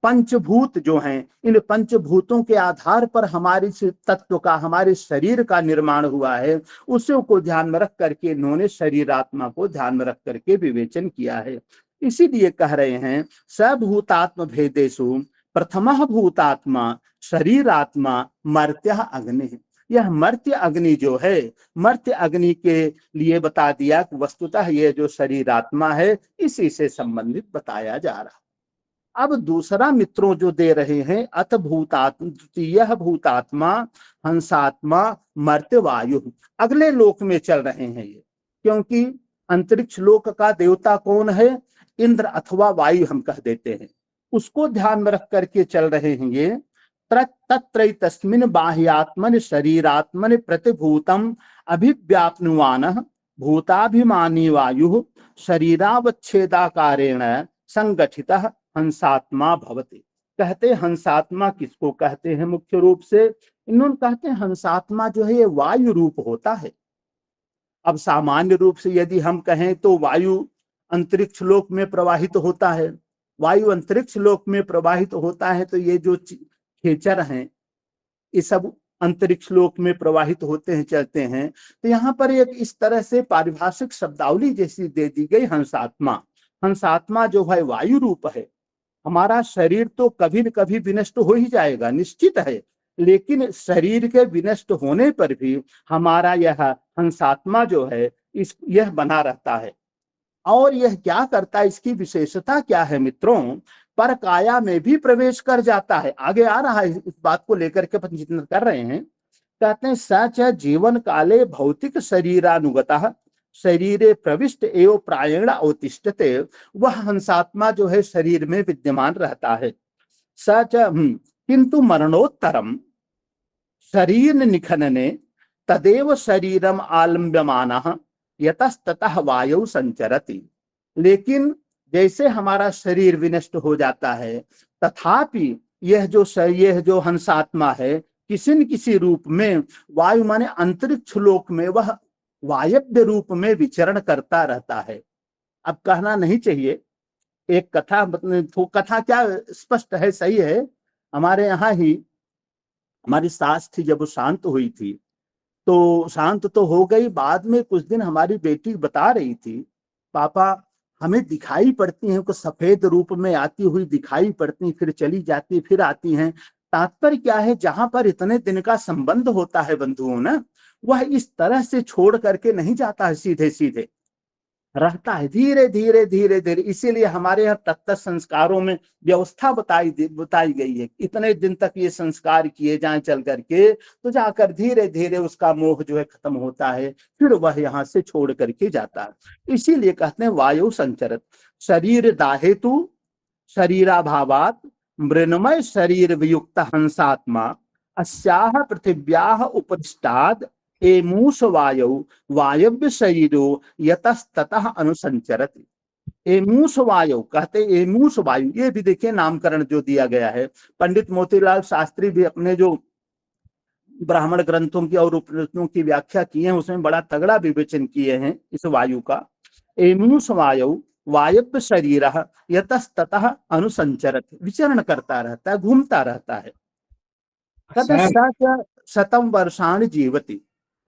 पंचभूत जो हैं, इन पंचभूतों के आधार पर हमारे तत्व का, हमारे शरीर का निर्माण हुआ है, उसी को ध्यान में रख करके इन्होंने शरीरात्मा को ध्यान में रख करके विवेचन किया है। इसीलिए कह रहे हैं सभूतात्म भेदेषु प्रथमः भूतात्मा शरीरात्मा मर्त्य अग्नि। यह मर्त्य अग्नि जो है, मर्त्य अग्नि के लिए बता दिया कि वस्तुतः ये जो शरीरात्मा है इसी से संबंधित बताया जा रहा। अब दूसरा मित्रों जो दे रहे हैं, अत भूतात्म द्वितीय भूतात्मा हंसात्मा मर्त्य वायु, अगले लोक में चल रहे हैं ये, क्योंकि अंतरिक्ष लोक का देवता कौन है? इंद्र अथवा वायु हम कह देते हैं, उसको ध्यान में रख करके चल रहे हैं ये। तत्रैतस्मिन् बाह्यात्मनि शरीरात्मनि प्रतिभूतम् अभिव्याप्नुवानः भूताभिमानी वायुः शरीरावच्छेदाकारेण संगठितः हंसात्मा भवति। कहते हंसात्मा किसको कहते हैं? मुख्य रूप से इन्होंने कहते हैं हंसात्मा जो है ये वायु रूप होता है। अब सामान्य रूप से यदि हम कहें तो वायु अंतरिक्ष लोक में प्रवाहित होता है, वायु अंतरिक्ष लोक में प्रवाहित होता है, तो ये जो खेचर हैं ये सब अंतरिक्ष लोक में प्रवाहित होते हैं, चलते हैं। तो यहाँ पर एक इस तरह से पारिभाषिक शब्दावली जैसी दे दी गई हंसात्मा। हंसात्मा जो है वायु रूप है। हमारा शरीर तो कभी न कभी विनष्ट हो ही जाएगा, निश्चित है, लेकिन शरीर के विनष्ट होने पर भी हमारा यह हंसात्मा जो है यह बना रहता है। और यह क्या करता है, इसकी विशेषता क्या है मित्रों? पर काया में भी प्रवेश कर जाता है। आगे आ रहा है, इस बात को लेकर के अपन चिंतन कर रहे हैं। कहते हैं सच जीवन काले भौतिक शरीरानुगतः शरीरे प्रविष्ट एवं प्रायण अवतिष्ठते। वह हंसात्मा जो है शरीर में विद्यमान रहता है। सच किंतु मरणोत्तरम शरीर निखनने तदेव शरीरम आलम्ब्यमानः यतस्ततः वायु संचरति। लेकिन जैसे हमारा शरीर विनष्ट हो जाता है, तथापि यह जो हंसात्मा है किसी न किसी रूप में वायु माने अंतरिक्ष लोक में वह वायव्य रूप में विचरण करता रहता है। अब कहना नहीं चाहिए, एक कथा तो कथा क्या स्पष्ट है, सही है। हमारे यहाँ ही हमारी सास थी, जब वो शांत हुई थी तो शांत तो हो गई, बाद में कुछ दिन हमारी बेटी बता रही थी, पापा हमें दिखाई पड़ती हैं, को सफेद रूप में आती हुई दिखाई पड़ती, फिर चली जाती, फिर आती हैं। तात्पर्य क्या है, जहां पर इतने दिन का संबंध होता है बंधुओं ना, वह इस तरह से छोड़ करके नहीं जाता है, सीधे सीधे रहता है, धीरे धीरे धीरे धीरे। इसीलिए हमारे यहाँ तत्त संस्कारों में व्यवस्था बताई गई है, इतने दिन तक ये संस्कार किए जाएं चल करके, तो जाकर धीरे धीरे उसका मोह जो है खत्म होता है, फिर वह यहाँ से छोड़ करके जाता है। इसीलिए कहते हैं वायु संचरत शरीर दाहेतु शरीराभावात मृण्मय शरीर वियुक्त हंसात्मा अस्याह पृथिव्याः उपरिष्टाद एमूष वायु वायव्य शरीरो यतस्ततः अनुसंचरति। एमूष वायु कहते, एमूष वायु, ये भी देखिए नामकरण जो दिया गया है। पंडित मोतीलाल शास्त्री भी अपने जो ब्राह्मण ग्रंथों की और उपनिषदों की व्याख्या की है उसमें बड़ा तगड़ा विवेचन किए हैं इस वायु का। एमूष वायु वायव्य शरीर यतस्ततः अनुसंचरत, विचरण करता रहता है, घूमता रहता है। कहते शतम वर्षाणि जीवति,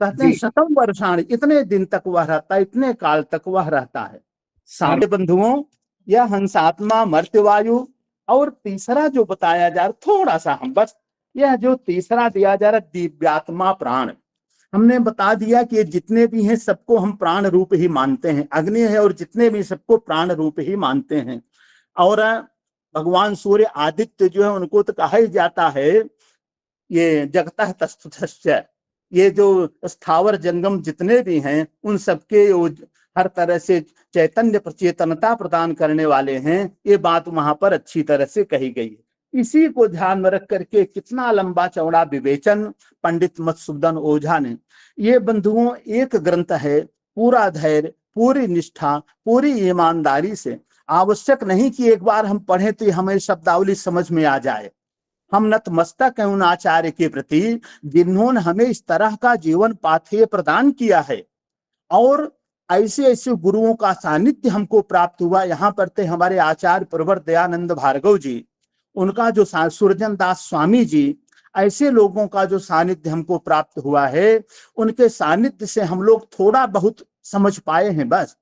कहते हैं शतम वर्षाणि, इतने दिन तक वह रहता है, इतने काल तक वह रहता है। सारे बंधुओं, यह हंसात्मा मर्त्यवायु। और तीसरा जो बताया जा रहा, थोड़ा सा हम बस, यह जो तीसरा दिया जा रहा दिव्यात्मा प्राण, हमने बता दिया कि जितने भी हैं सबको हम प्राण रूप ही मानते हैं, अग्नि है और जितने भी सबको प्राण रूप ही मानते हैं। और भगवान सूर्य आदित्य जो है उनको तो कहा ही जाता है ये जगतः तस्थुतश्च, ये जो स्थावर जंगम जितने भी हैं उन सबके हर तरह से चैतन्य प्रचेतनता प्रदान करने वाले हैं। ये बात वहां पर अच्छी तरह से कही गई है। इसी को ध्यान में रख करके कितना लंबा चौड़ा विवेचन पंडित मधुसूदन ओझा ने, ये बंधुओं एक ग्रंथ है, पूरा धैर्य, पूरी निष्ठा, पूरी ईमानदारी से, आवश्यक नहीं कि एक बार हम पढ़ें तो हमें शब्दावली समझ में आ जाए। हम नतमस्तक हैं उन आचार्य के प्रति जिन्होंने हमें इस तरह का जीवन पाथेय प्रदान किया है, और ऐसे ऐसे गुरुओं का सानिध्य हमको प्राप्त हुआ। यहाँ पर थे हमारे आचार्य प्रवर दयानंद भार्गव जी, उनका जो सुरजन दास स्वामी जी, ऐसे लोगों का जो सानिध्य हमको प्राप्त हुआ है, उनके सानिध्य से हम लोग थोड़ा बहुत समझ पाए हैं बस।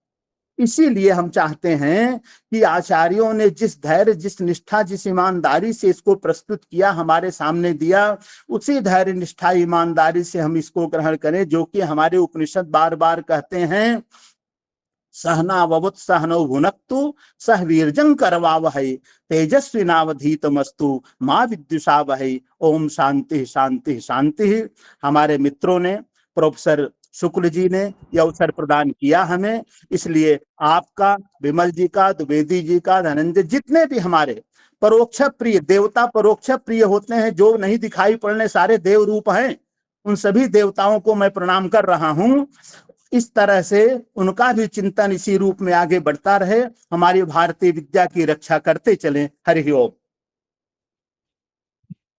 इसीलिए हम चाहते हैं कि आचार्यों ने जिस धैर्य, जिस निष्ठा, जिस ईमानदारी से इसको प्रस्तुत किया, हमारे सामने दिया, उसी धैर्य, निष्ठा, ईमानदारी से हम इसको ग्रहण करें, जो कि हमारे उपनिषद बार बार कहते हैं सहनाववुत सहनौ भुनक्तु सह वीर्यं करवावहै तेजस्विनावधीतमस्तु मां विद्विषावहै। ओम शांति शांति शांति। हमारे मित्रों ने, प्रोफेसर शुक्ल जी ने यह अवसर प्रदान किया हमें, इसलिए आपका, विमल जी का, द्विवेदी जी का, धनंजय, जितने भी हमारे परोक्ष प्रिय, देवता परोक्ष प्रिय होते हैं, जो नहीं दिखाई पड़ने सारे देव रूप हैं, उन सभी देवताओं को मैं प्रणाम कर रहा हूं। इस तरह से उनका भी चिंतन इसी रूप में आगे बढ़ता रहे, हमारी भारतीय विद्या की रक्षा करते चलें। हरि ओम।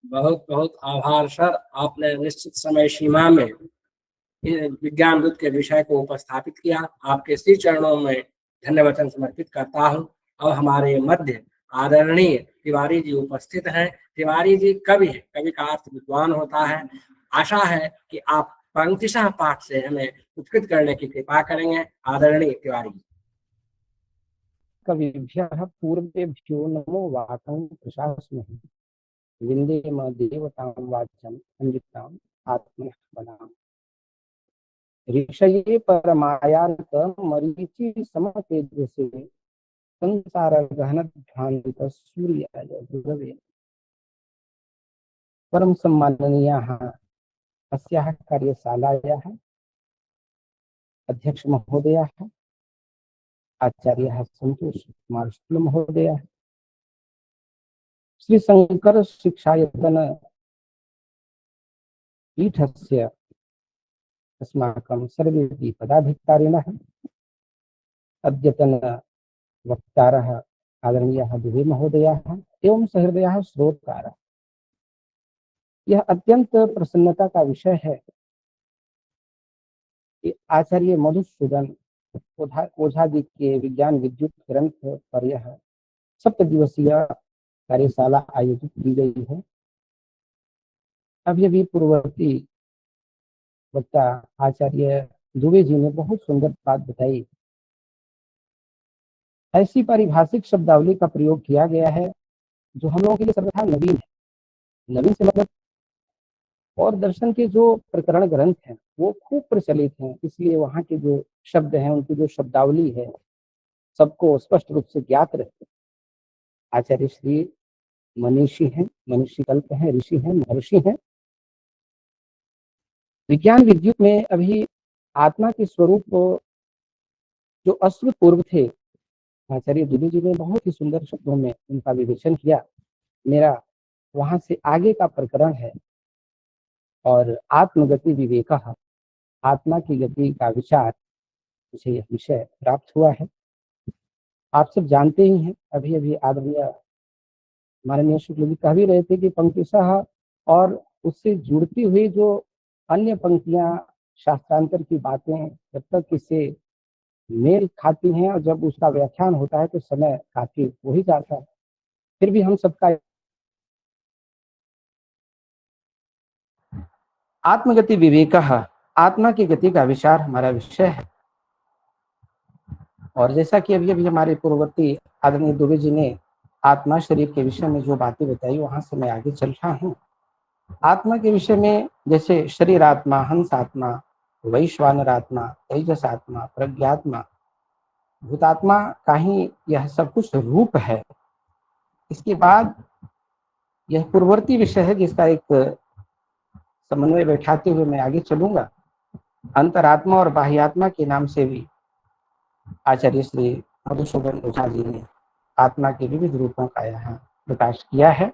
बहुत बहुत आभार सर, आपने निश्चित समय सीमा में विज्ञान दूत के विषय को उपस्थापित किया। आपके श्री चरणों में धन्यवाद समर्पित करता हूँ। अब हमारे मध्य आदरणीय तिवारी जी उपस्थित हैं। तिवारी जी कवि है, कवि का अर्थ विद्वान होता है। आशा है कि आप पंक्तिशः पाठ से हमें उपकृत करने की कृपा करेंगे। आदरणीय तिवारी जी। कविभ्यः पूर्वेभ्यो नमो वाकं प्रशास्महि विन्दे म देवतां वाच्यम् अमृताम् आत्मनः पदाम् ऋषये परमायार्क मरीचि समतेजसे संसार गहनध्वान्त सूर्याय गुरवे परम सम्माननीयाः अस्याः कार्यशालायाः अध्यक्ष महोदयाः आचार्यः संतोष कुमार शुक्ल महोदयाः श्री शंकर शिक्षायतन पीठस्य अस्माकं सर्वेपि पदाधिकारिणः अद्यतन वक्तारः आदरणीयः दुबे महोदयाः एवं सहृदयाः श्रोतारः, यह अत्यंत प्रसन्नता का विषय है कि आचार्य मधुसूदन ओझा जी के विज्ञान विद्युत ग्रंथ पर यह 7 दिवसीय कार्यशाला आयोजित की गई है। अभी पूर्ववर्ती वक्ता आचार्य दुबे जी ने बहुत सुंदर बात बताई। ऐसी पारिभाषिक शब्दावली का प्रयोग किया गया है जो हम लोगों के लिए सर्वथा नवीन है। नवीन से मतलब और दर्शन के जो प्रकरण ग्रंथ हैं वो खूब प्रचलित हैं, इसलिए वहाँ के जो शब्द हैं, उनकी जो शब्दावली है, सबको स्पष्ट रूप से ज्ञात रहते। आचार्य श्री मनीषी हैं, मनीषी कल्प हैं, ऋषि हैं, महर्षि हैं। विज्ञान विद्युत में अभी आत्मा के स्वरूप जो अश्रुत पूर्व थे, आचार्य दुबे जी ने बहुत ही सुंदर शब्दों में उनका विवेचन किया। मेरा वहां से आगे का प्रकरण है और आत्मगति विवेकः, आत्मा की गति का विचार, मुझे यह विषय प्राप्त हुआ है। आप सब जानते ही हैं, अभी अभी आदरणीय माननीय शुक्ल जी कह भी रहे थे कि पंक्तिशः और उससे जुड़ती हुई जो अन्य पंक्तियां, शास्त्रांतर की बातें जब तक इससे मेल खाती हैं और जब उसका व्याख्यान होता है तो समय काफी हो ही जाता है। फिर भी हम सबका आत्मगति विवेकः, आत्मा की गति का विचार हमारा विषय है। और जैसा कि अभी अभी हमारे पूर्ववर्ती आदरणीय दुबे जी ने आत्मा शरीर के विषय में जो बातें बताई, वहां से मैं आगे चल रहा हूँ। आत्मा के विषय में जैसे शरीर आत्मा, हंस आत्मा, वैश्वानर आत्मा, तेजस आत्मा, प्रज्ञात्मा, भूतात्मा का ही यह सब कुछ रूप है। इसके बाद यह पूर्ववर्ती विषय है जिसका एक समन्वय बैठाते हुए मैं आगे चलूंगा। अंतरात्मा और बाह्यात्मा के नाम से भी आचार्य श्री मधुसूदन ओझा जी ने आत्मा के विविध रूपों का यहाँ प्रकाश किया है।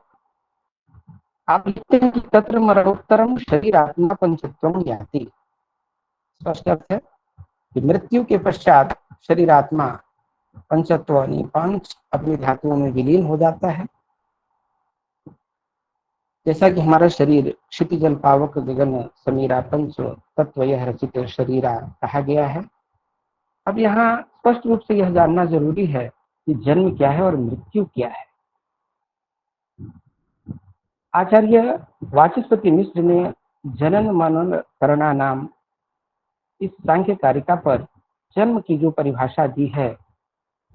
आप लिखते हैं कि तत्र मरणोत्तरम शरीर आत्मा पंचत्वम याति। स्पष्ट अर्थ है कि मृत्यु के पश्चात शरीर आत्मा पंचत्व यानी 5 अपनी धातुओं में विलीन हो जाता है। जैसा कि हमारा शरीर क्षितिजल पावक गगन समीरा पंच तत्व यह रचित शरीरा कहा गया है। अब यहाँ स्पष्ट रूप से यह जानना जरूरी है कि जन्म क्या है और मृत्यु क्या है। आचार्य वाचस्पति मिश्र ने जनन मनन करणा नाम इस सांख्य कारिका पर जन्म की जो परिभाषा दी है,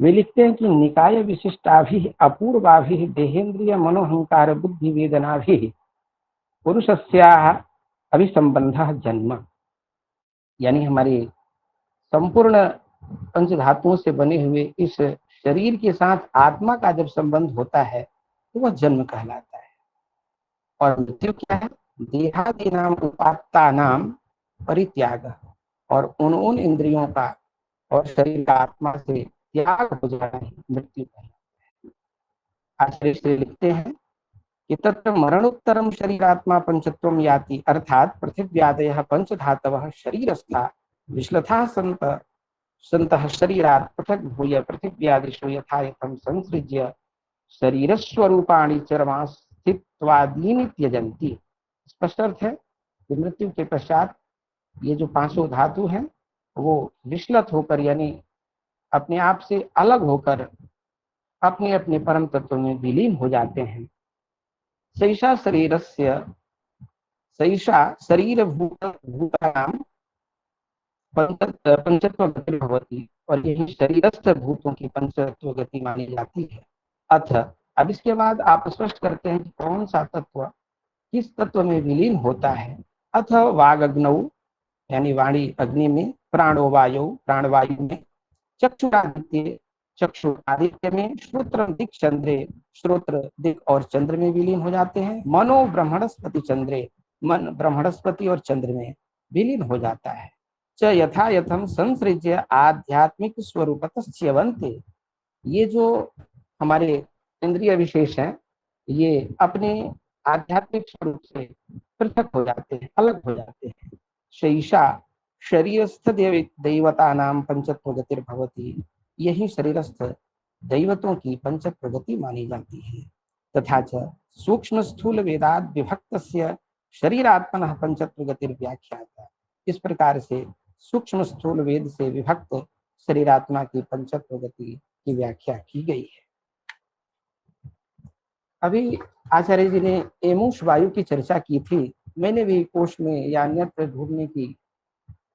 वे लिखते हैं कि निकाय विशिष्टाभि अपूर्वाभि देहेंद्रिय मनोहंकार बुद्धि वेदनाभि पुरुषस्याः अभिसंबंधः जन्म। यानी हमारी संपूर्ण पंच धातुओं से बने हुए इस शरीर के साथ आत्मा का जब संबंध होता है तो वह जन्म कहलाता है। और मृत्यु क्या है? देहादि नाम उपात्ता नाम परित्याग, और उन इंद्रियों का और शरीर का आत्मा से त्याग हो जाना ही मृत्यु है। आचार्य श्री लिखते हैं कि तत्र मरणोत्तरम शरीरात्मा पंचत्वम याति, अर्थात पृथिव्यादयः पंचधातवः शरीरस्था विश्लथाः सन्तः शरीरात् पृथक् भूय पृथिव्यादिषु यथा यथं संसृज्य शरीरस्वरूपाणि चरमास्थित्वादीनि त्यजन्ति। स्पष्ट अर्थ है कि मृत्यु के पश्चात ये जो पांचों धातु हैं वो विश्लत होकर यानी अपने आप से अलग होकर अपने अपने परम तत्व में विलीन हो जाते हैं। सैषा शरीर भूतानां पंचत्व गति भवति, और यही शरीरस्थ भूतों की पंचत्व गति मानी जाती है। अथ, अब इसके बाद आप स्पष्ट करते हैं कि कौन सा तत्व किस तत्व में विलीन होता है। अथ वागग्नौ यानी वाणी अग्नि में, प्राणो वायु प्राणवायु में, चक्षुरादित्य चक्षु आदित्य में, श्रोत्र दिक चंद्रे श्रोत्र दिक और चंद्र में विलीन हो जाते हैं। मनो ब्रह्मणस्पति चंद्रे, मन ब्रह्मणस्पति और चंद्र में विलीन हो जाता है। च यथा यथम संसृज्य आध्यात्मिक स्वरूपतस्यवन्ते, ये जो हमारे इंद्रिय विशेष हैं ये अपने आध्यात्मिक स्वरूप से पृथक हो जाते हैं, अलग हो जाते हैं। शैषा शरीरस्थ दैवता नाम पंचत्व गतिर्भवति, यही शरीरस्थ दैवतों की पंचत्व गति मानी जाती है। तथा च सूक्ष्म स्थूल वेदाद विभक्तस्य शरीरात्मनः पंचत्व गतिर्व्याख्याता, इस प्रकार से सूक्ष्म स्थूल वेद से विभक्त शरीरात्मा की पंचत्व गति की व्याख्या की गई है। अभी आचार्य जी ने एमुष वायु की चर्चा की थी। मैंने भी कोश में या अन्यत्र ढूंढने की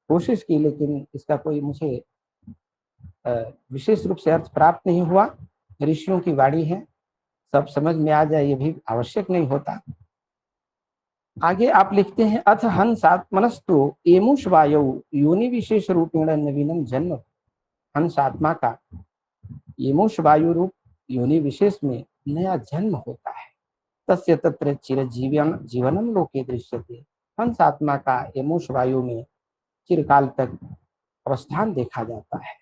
कोशिश की, लेकिन इसका कोई मुझे विशेष रूप से अर्थ प्राप्त नहीं हुआ। ऋषियों की वाणी है, सब समझ में आ जाए ये भी आवश्यक नहीं होता। आगे आप लिखते हैं अथ हंसात्मनस्तु एमुष वायु योनि विशेष रूपेण नवीनम जन्म, हंसात्मा का एमुष वायु रूप योनि विशेष में नया जन्म होता है। तस्य तत्र जीवनम लोके दृश्यते, हंसात्मा का एमुष वायु में चिरकाल तक अवस्थान देखा जाता है।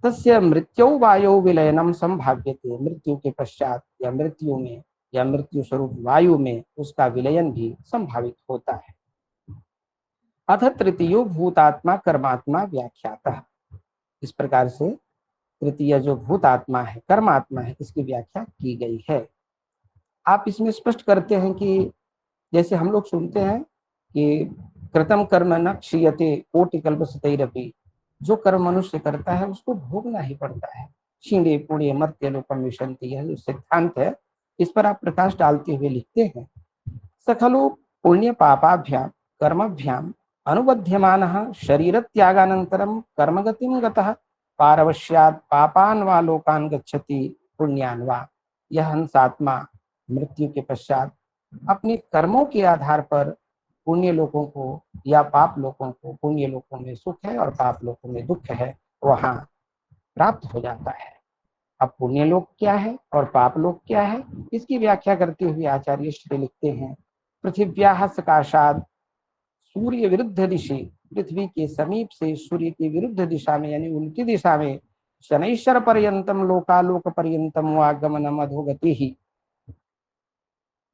तस्य मृत्यु वायु विलयनम संभाव्यते, मृत्यु के पश्चात या मृत्यु में या मृत्यु स्वरूप वायु में उसका विलयन भी संभावित होता है। अथ तृतीयो भूतात्मा कर्मात्मा व्याख्याता, इस प्रकार से तृतीय जो भूतात्मा है कर्मात्मा है इसकी व्याख्या की गई है। आप इसमें स्पष्ट करते हैं कि जैसे हम लोग सुनते हैं कि कृतम कर्म न क्षीयते कोटि कल्पशतैरपि, जो कर्म मनुष्य करता है उसको भोगना ही पड़ता है। क्षीणे पुण्य मर्त्य लोकम विशन्ति, यह जो सिद्धांत है इस पर आप प्रकाश डालते हुए लिखते हैं सखलु पुण्य पापाभ्याम कर्मभ्याम अनुबध्यमानः शरीर त्यागानंतरम कर्मगतिं गतः पारवश्यात् पापान् वा लोकान् गच्छति पुण्यान् वा, यह हंसात्मा मृत्यु के पश्चात अपने कर्मों के आधार पर पुण्य लोकों को या पाप लोकों को, पुण्य लोकों में सुख है और पाप लोकों में दुख है, वहां प्राप्त हो जाता है। अब पुण्य लोक क्या है और पाप लोक क्या है, इसकी व्याख्या करते हुए आचार्य श्री लिखते हैं पृथिव्याः सकाशात् सूर्य विरुद्ध दिशि, पृथ्वी के समीप से सूर्य की विरुद्ध दिशा में यानी उल्टी दिशा में शनैश्वर पर्यंतम लोकालोक पर्यंतम वा गमनम अधोगति ही,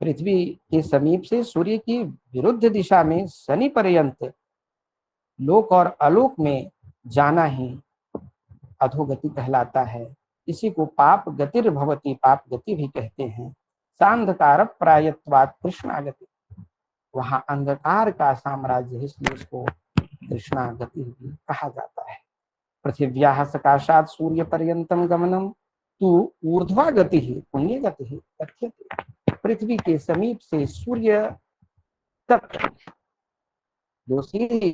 पृथ्वी के समीप से सूर्य की विरुद्ध दिशा में शनि पर्यंत लोक और आलोक में जाना ही अधोगति कहलाता है। इसी को पाप गतिर्भवति, पाप गति भी कहते हैं। सांधकार प्रायत्वात् कृष्णागति, वहां अंधकार का साम्राज्य है इसलिए उसको कृष्णागति भी कहा जाता है। पृथिव्याः सकाशात् सूर्य पर्यंतम गमनम तु ऊर्ध्वा गति ही पुण्य गति ही कथ्यते, पृथ्वी के समीप से सूर्य तक जो सीधी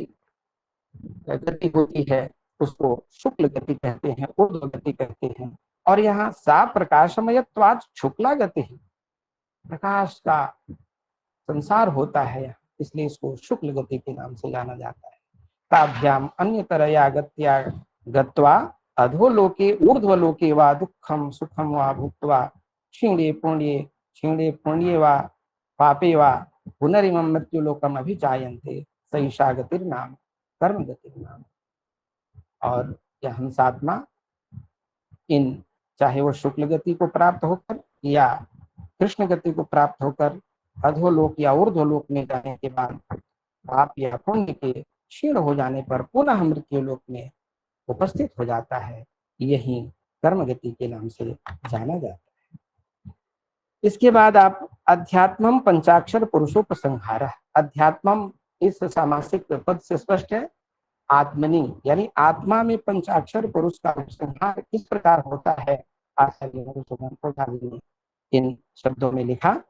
गति होती है उसको शुक्ल गति कहते हैं, ऊर्ध्व गति कहते हैं। और यहाँ सा प्रकाशमयत्वात् शुक्ला गति ही, प्रकाश का संसार होता है इसलिए इसको शुक्ल गति के नाम से जाना जाता है। ताभ्याम अन्यतरया गत्या गत्वा अधोलोके ऊर्ध्वलोके वा दुःखम सुखम वा भुक्त्वा क्षीणे पुण्ये वा पापे वा पुनरिमं मृत्युलोकम अभिजायन्ते सैषा गतिर्नाम कर्म गतिर्नाम। और यह हंसात्मा इन चाहे वो शुक्ल गति को प्राप्त होकर या कृष्ण गति को प्राप्त होकर अधोलोक या ऊर्ध्वलोक में जाने के बाद पाप या पुण्य के क्षीण हो जाने पर पुनः मृत्यु लोक में उपस्थित हो जाता है। यही कर्म गति के नाम से जाना जाता है। इसके बाद आप अध्यात्मम पंचाक्षर पुरुषोपसंहार। अध्यात्मम इस सामासिक पद से स्पष्ट है, आत्मनि यानी आत्मा में पंचाक्षर पुरुष का उपसंहार किस प्रकार होता है। आचार्य ने इन शब्दों में लिखा,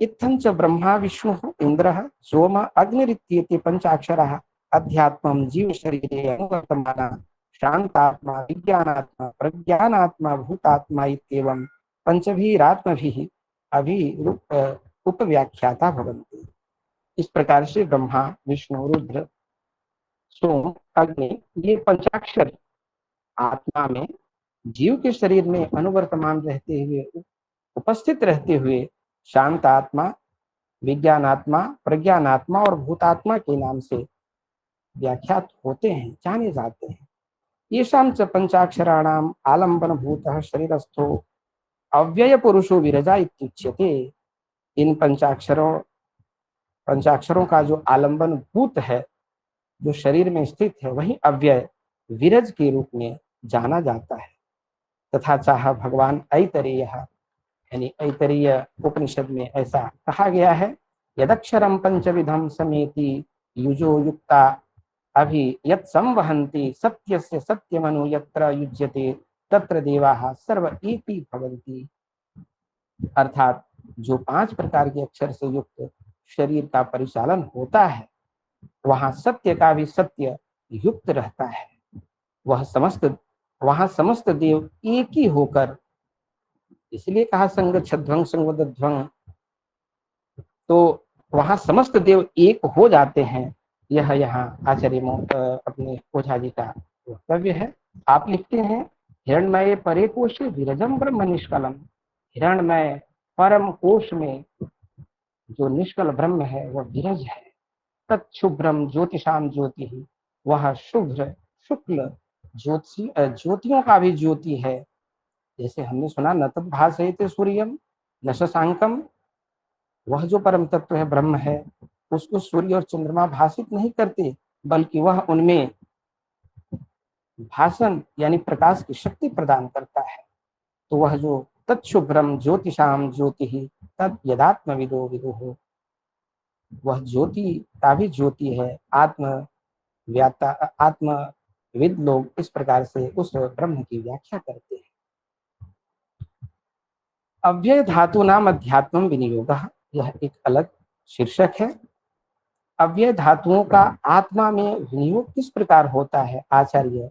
इत्थं च ब्रह्मा विष्णु इंद्र सोम अग्निरित्येते पंचाक्षरः अध्यात्मं जीव शरीरे अनुवर्तमाना शांतात्मा विज्ञानात्मा प्रज्ञानात्मा भूतात्मा इत्येवं पंचभिरात्मभिः उपव्याख्याता भवन्ति। इस प्रकार से ब्रह्मा विष्णु रुद्र सोम अग्नि ये पंचाक्षर आत्मा में जीव के शरीर में अनुवर्तमान रहते हुए उपस्थित रहते हुए शांत आत्मा विज्ञानात्मा प्रज्ञानात्मा और भूतात्मा के नाम से व्याख्यात होते हैं, जाने जाते हैं। ये शाम च पंचाक्षराणाम आलंबन भूतः शरीरस्थो अव्यय पुरुषो विरजा इत्युच्यते। इन पंचाक्षरों का जो आलंबन भूत है, जो शरीर में स्थित है, वही अव्यय विरज के रूप में जाना जाता है। तथा चाह भगवान ऐतरेय यानी ऐतरेय उपनिषद में ऐसा कहा गया है, यदक्षरम पंचविधम समेति युजो युक्ता अभि यत् संवहन्ति सत्यस्य सत्यमनु यत्र युज्यते तत्र देवाः सर्व एति भवन्ति। अर्थात जो 5 प्रकार के अक्षर से युक्त शरीर का परिचालन होता है, वहां सत्य का भी सत्य युक्त रहता है। वहां समस्त देव एक ही होकर, इसलिए कहा संग छध्वंग संगवदध्वंग, तो वहां समस्त देव एक हो जाते हैं। यह यहाँ आचार्य अपने ओझा जी का वक्तव्य है। आप लिखते हैं, हिरण्मय परे कोशे विरजम ब्रह्म निष्कलम। हिरण्मय परम कोश में जो निष्कल ब्रह्म है वह विरज है। तत्शुभ्रम ज्योतिषाम ज्योति, वह शुभ्र शुक्ल ज्योतियों का भी ज्योति है। जैसे हमने सुना, न तत् भासयते सूर्यम न शशांकम, वह जो परम तत्व है ब्रह्म है, उसको सूर्य और चंद्रमा भाषित नहीं करते, बल्कि वह उनमें भाषण यानी प्रकाश की शक्ति प्रदान करता है। तो वह जो तत्शुभ्रम ज्योतिषाम ज्योति तद यदात्मविदो विदुः, वह ज्योति का भी ज्योति है। आत्मविद लोग इस प्रकार से उस ब्रह्म की व्याख्या करते हैं। अव्यय धातु नाम अध्यात्म विनियोगः, यह एक अलग शीर्षक है। अव्यय धातुओं का आत्मा में विनियोग किस प्रकार होता है। आचार्य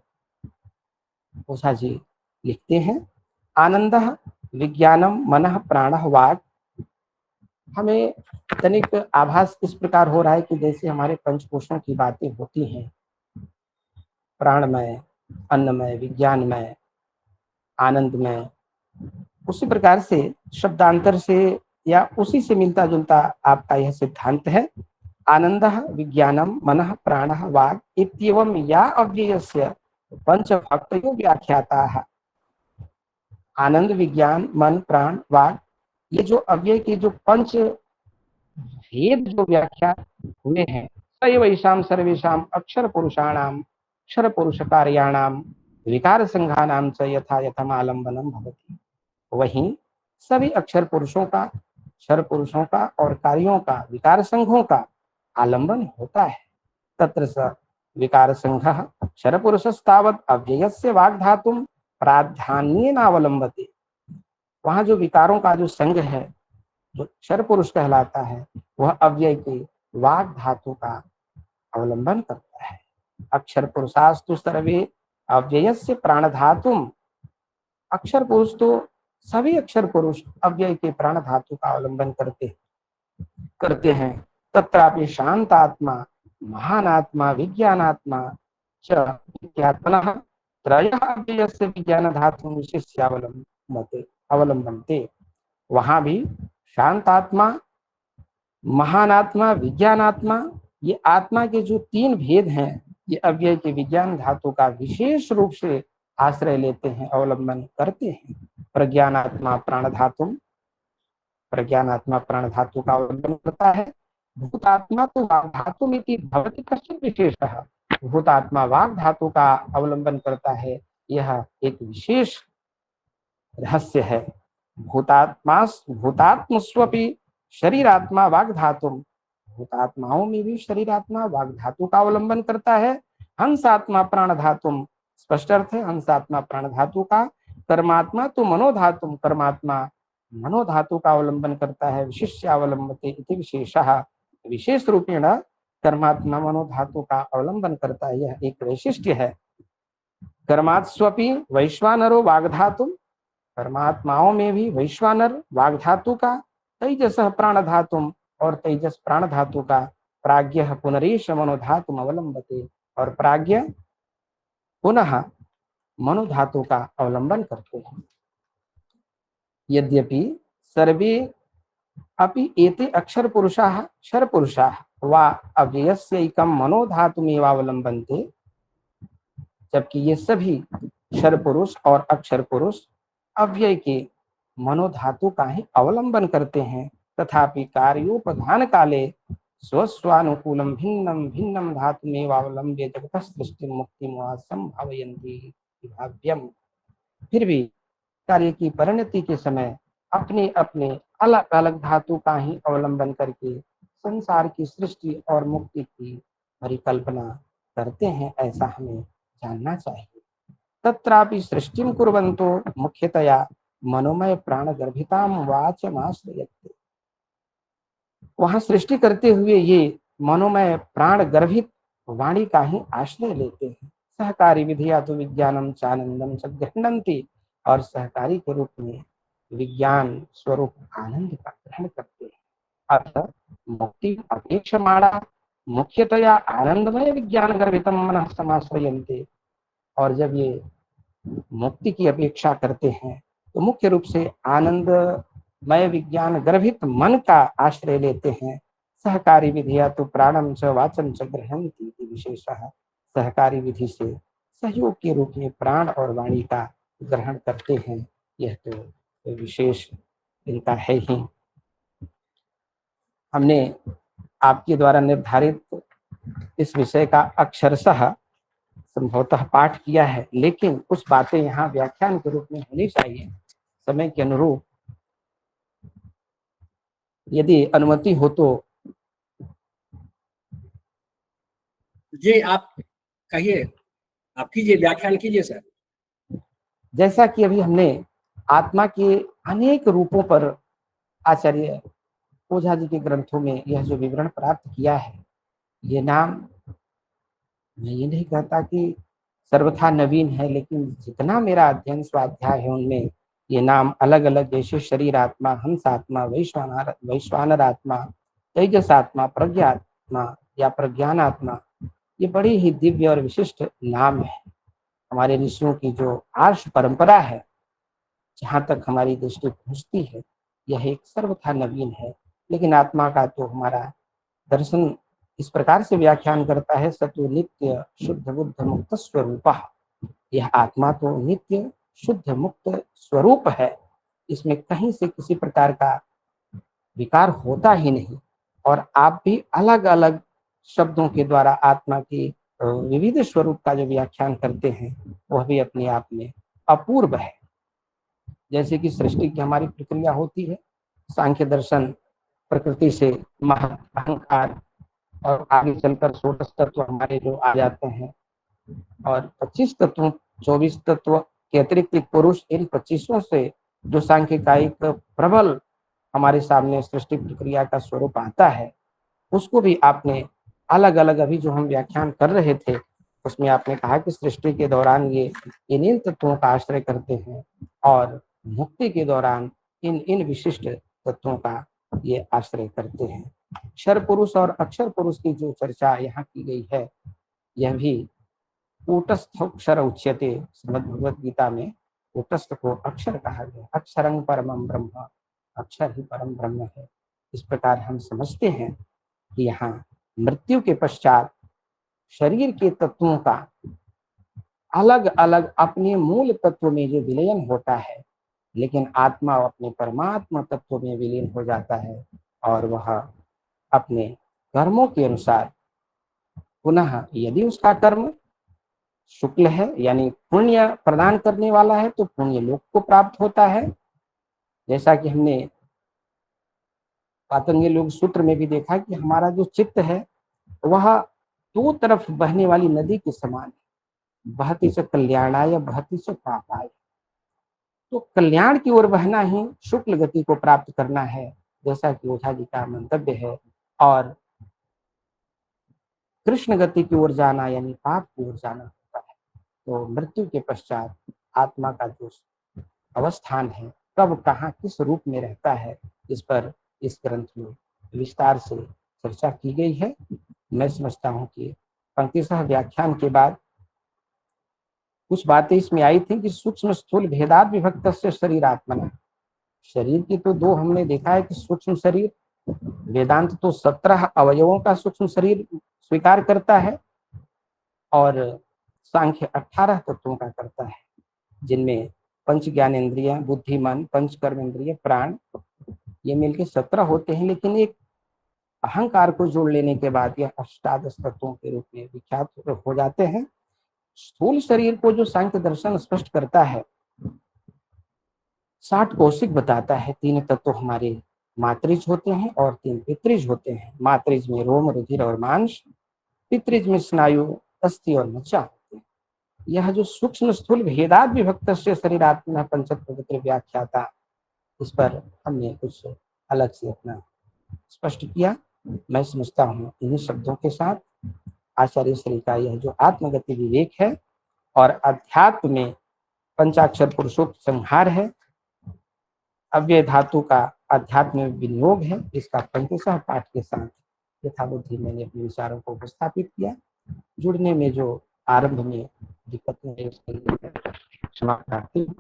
ओझा जी लिखते हैं, आनंदः विज्ञानम मनः प्राणः वाक्। हमें तनिक आभास इस प्रकार हो रहा है कि जैसे हमारे पंचकोशों की बातें होती हैं, प्राणमय, अन्नमय, विज्ञानमय, आनंदमय, उसी प्रकार से शब्दांतर से या उसी से मिलता जुलता आपका यह सिद्धांत है। आनंदः विज्ञानम मनः प्राणः वाक् इत्येवं या अव्ययस्य पंचभक्तयो व्याख्याताः। आनंद विज्ञान मन प्राण वाक्, ये जो अव्यय के जो 5 भेद जो व्याख्या हुए हैं, सैवैषां सर्वेषां अक्षर पुरुषाणाम अक्षर पुरुष कार्याणाम विकार संघानाम च यथा यथम आलंबनम भवति। वहीं सभी अक्षर पुरुषों का और कार्यों का विकार संघों का आलंबन होता है। तत्र स विकार संघः अक्षर पुरुषस्तावत् अव्ययस्य वाग्धातुं प्राधान्येनावलंबते। वहां जो विकारों का जो संघ है, जो अक्षर पुरुष कहलाता है, वह अव्यय के वाग धातु का अवलंबन करता है। अक्षर पुरुषास्तु सर्वे अव्ययस्य प्राण धातुम, अक्षर पुरुष तो सभी अक्षर पुरुष अव्यय के प्राण धातु का अवलंबन करते हैं। तत्रापि शांत आत्मा महान आत्मा विज्ञानात्मा च इत्यात्मनः त्रयः अव्ययस्य विज्ञान धातु अवलंबनते। वहां भी शांत आत्मा महान आत्मा विज्ञानात्मा, ये आत्मा के जो 3 भेद हैं, ये अव्यय के विज्ञान धातु का विशेष रूप से आश्रय लेते हैं, अवलंबन करते हैं। प्रज्ञानात्मा प्राण धातु प्रज्ञानात्मा प्राण धातु का अवलंबन करता है। भूतात्मा तो वाग धातु में भवति कश्चित् विशेषः, भूतात्मा वाग धातु का अवलंबन करता है, यह एक विशेष रहस्य है। भूतात्मस्वपि शरीरात्मा वाग धातु, भूतात्माओं में भी शरीरात्मा वाग धातु का अवलंबन करता है। हंसात्मा प्राण धातु, स्पष्ट अर्थ है हंसात्मा प्राण धातु का। कर्मात्मा तो मनोधातु, कर्मात्मा मनोधातु का अवलंबन करता है। विशिष्य अवलंबते इति विशेषः, विशेष रूपेण कर्मात्मा मनोधातु का अवलंबन करता है, यह एक वैशिष्ट्य है। कर्मात्स्वपि वैश्वानरो वाग्धातु, परमात्माओं में भी वैश्वानर वाग धातु का। तेजस प्राण धातु, और तेजस प्राण धातु का। प्राज्ञ पुनरेश मनोधातु अवलंबते, और प्राज्ञ पुनः मनोधातु का अवलंबन करते हैं। यद्यपि सर्वे अपि एते अक्षर पुरुषाः क्षर पुरुषाः वा अव्ययस्यैकं मनोधातुमेवावलंबन्ते, जबकि ये सभी क्षर पुरुष और अक्षर पुरुष अव्यय के मनोधातु का ही अवलंबन करते हैं। तथापि कार्योपधान काले स्वस्वानुकूलम भिन्नम भिन्नम धातुमेवावलंब्य जगतः सृष्टि मुक्ति संभावयन्ति भाव्यम। फिर भी कार्य की परिणति के समय अपने अपने अलग अलग धातु का ही अवलंबन करके संसार की सृष्टि और मुक्ति की परिकल्पना करते हैं, ऐसा हमें जानना चाहिए। तत्रापि सृष्टिं कुर्वन्तो मुख्यतया मनोमय प्राण गर्भितां वाचमाश्रयन्ते, वहां सृष्टि करते हुए ये मनोमय प्राण गर्भित वाणी का ही आश्रय लेते हैं। सहकारी विधिया तो विज्ञानम चानंदम च गृह्णन्ति, और सहकारी के रूप में विज्ञान स्वरूप आनंद का ग्रहण करते हैं। अतः मुक्ति अपेक्षमाणा मुख्यतया आनंदमय विज्ञान गर्भितम मनः समाश्रयन्ते, और जब ये मुक्ति की अपेक्षा करते हैं तो मुख्य रूप से आनंदमय विज्ञान गर्भित मन का आश्रय लेते हैं। सहकारी विधिया तो प्राणम च वाचम च गृह्णन्ति विशेषः, सहकारी विधि से सहयोग के रूप में प्राण और वाणी का ग्रहण करते हैं, यह तो विशेष इनका है ही। हमने आपके द्वारा निर्धारित इस विषय का अक्षरशः संभवतः पाठ किया है, लेकिन कुछ बातें यहाँ व्याख्यान के रूप में होनी चाहिए समय के अनुरूप। यदि अनुमति हो तो जी आप कहिए, आप कीजिए, व्याख्यान कीजिए सर। जैसा कि अभी हमने आत्मा के अनेक रूपों पर आचार्य ओझा जी के ग्रंथों में यह जो विवरण प्राप्त किया है, ये नाम मैं ये नहीं कहता कि सर्वथा नवीन है, लेकिन जितना मेरा अध्ययन स्वाध्याय है उनमें ये नाम अलग अलग, जैसे शरीर आत्मा, हंस आत्मा, वैश्वानर आत्मा, तेजस आत्मा, प्रज्ञात्मा या प्रज्ञान आत्मा, ये बड़ी ही दिव्य और विशिष्ट नाम है। हमारे ऋषियों की जो आर्ष परंपरा है, जहाँ तक हमारी दृष्टि पहुँचती है, यह एक सर्वथा नवीन है। लेकिन आत्मा का तो हमारा दर्शन इस प्रकार से व्याख्यान करता है, सत्व नित्य शुद्ध बुद्ध मुक्त स्वरूप। यह आत्मा तो नित्य शुद्ध मुक्त स्वरूप है, इसमें कहीं से किसी प्रकार का विकार होता ही नहीं। और आप भी अलग अलग शब्दों के द्वारा आत्मा की विविध स्वरूप का जो व्याख्यान करते हैं, वह भी अपने आप में अपूर्व है। जैसे कि सृष्टि की हमारी प्रक्रिया होती है, सांख्य दर्शन प्रकृति से महत, अहंकार और आगे चलकर 16 तत्व हमारे जो आ जाते हैं, और 25 तत्वों 24 तत्व के अतिरिक्त पुरुष, इन 25 से जो सांख्यिक प्रबल हमारे सामने सृष्टि प्रक्रिया का स्वरूप आता है, उसको भी आपने अलग अलग, अभी जो हम व्याख्यान कर रहे थे उसमें आपने कहा कि सृष्टि के दौरान ये इन तत्वों का आश्रय करते हैं, और मुक्ति के दौरान इन विशिष्ट तत्वों का ये आश्रय करते हैं। क्षर पुरुष और अक्षर पुरुष की जो चर्चा यहाँ की गई है, यह भी कूटस्थ अक्षर उच्यते, श्रीमद् भगवद गीता में कूटस्थ को अक्षर कहा गया। अक्षरं परमं ब्रह्म, अक्षर ही परम ब्रह्म है। इस प्रकार हम समझते हैं कि यहाँ मृत्यु के पश्चात शरीर के तत्वों का अलग अलग अपने मूल तत्व में जो विलयन होता है, लेकिन आत्मा अपने परमात्मा तत्व में विलीन हो जाता है और वह अपने कर्मों के अनुसार पुनः, यदि उसका कर्म शुक्ल है यानी पुण्य प्रदान करने वाला है, तो पुण्य लोक को प्राप्त होता है। जैसा कि हमने पातंजलि योग सूत्र में भी देखा कि हमारा जो चित्त है वह दो तरफ बहने वाली नदी के समान है, बहती से कल्याणाय बहती से पापाय। तो कल्याण की ओर बहना ही शुक्ल गति को प्राप्त करना है, जैसा कि ओझा जी का मंतव्य है। और कृष्ण गति की ओर जाना यानी पाप की ओर जाना होता है। तो मृत्यु के पश्चात आत्मा का जो अवस्थान है, कब कहाँ किस रूप में रहता है, इस पर इस ग्रंथ में विस्तार से चर्चा की गई है। मैं समझता हूँ कि पंक्तिशः व्याख्यान के बाद कुछ बातें इसमें आई थी कि सूक्ष्म स्थूल भेदात विभक्त से शरीर आत्मना। शरीर की तो दो हमने देखा है कि सूक्ष्म शरीर, वेदांत तो 17 अवयवों का सूक्ष्म शरीर स्वीकार करता है और सांख्य 18 तत्वों का करता है, जिनमें पंच ज्ञानेन्द्रिय, बुद्धि, मन, पंच कर्म इंद्रिय, प्राण, ये मिलके 17 होते हैं। लेकिन एक अहंकार को जोड़ लेने के बाद यह अष्टादश तत्वों के रूप में विख्यात हो जाते हैं। स्थूल शरीर को जो सांख्य दर्शन स्पष्ट करता है, 60 कौशिक बताता है, 3 तत्व हमारे मातृज होते हैं और 3 पितृज होते हैं। मातृज में रोम, रुधिर और मांस, पितृज में स्नायु, अस्थि और मज्जा होते हैं। यह जो सूक्ष्म स्थूल भेदात विभक्त से शरीरात्मना पंचतत्व व्याख्याता, इस पर हमने कुछ अलग से अपना स्पष्ट किया। मैं समझता हूँ इन्हीं शब्दों के साथ आचार्य श्री का यह जो आत्मगति विवेक है और अध्यात्म में पंचाक्षर पुरुषोक्त संहार है, अव्यय धातु का अध्यात्म में विनियोग है, इसका पंक्तिशः पाठ के साथ यथाबुद्धि मैंने अपने विचारों को उपस्थापित किया। जुड़ने में जो आरंभ में दिक्कत है उसके लिए क्षमा प्रार्थी हूँ।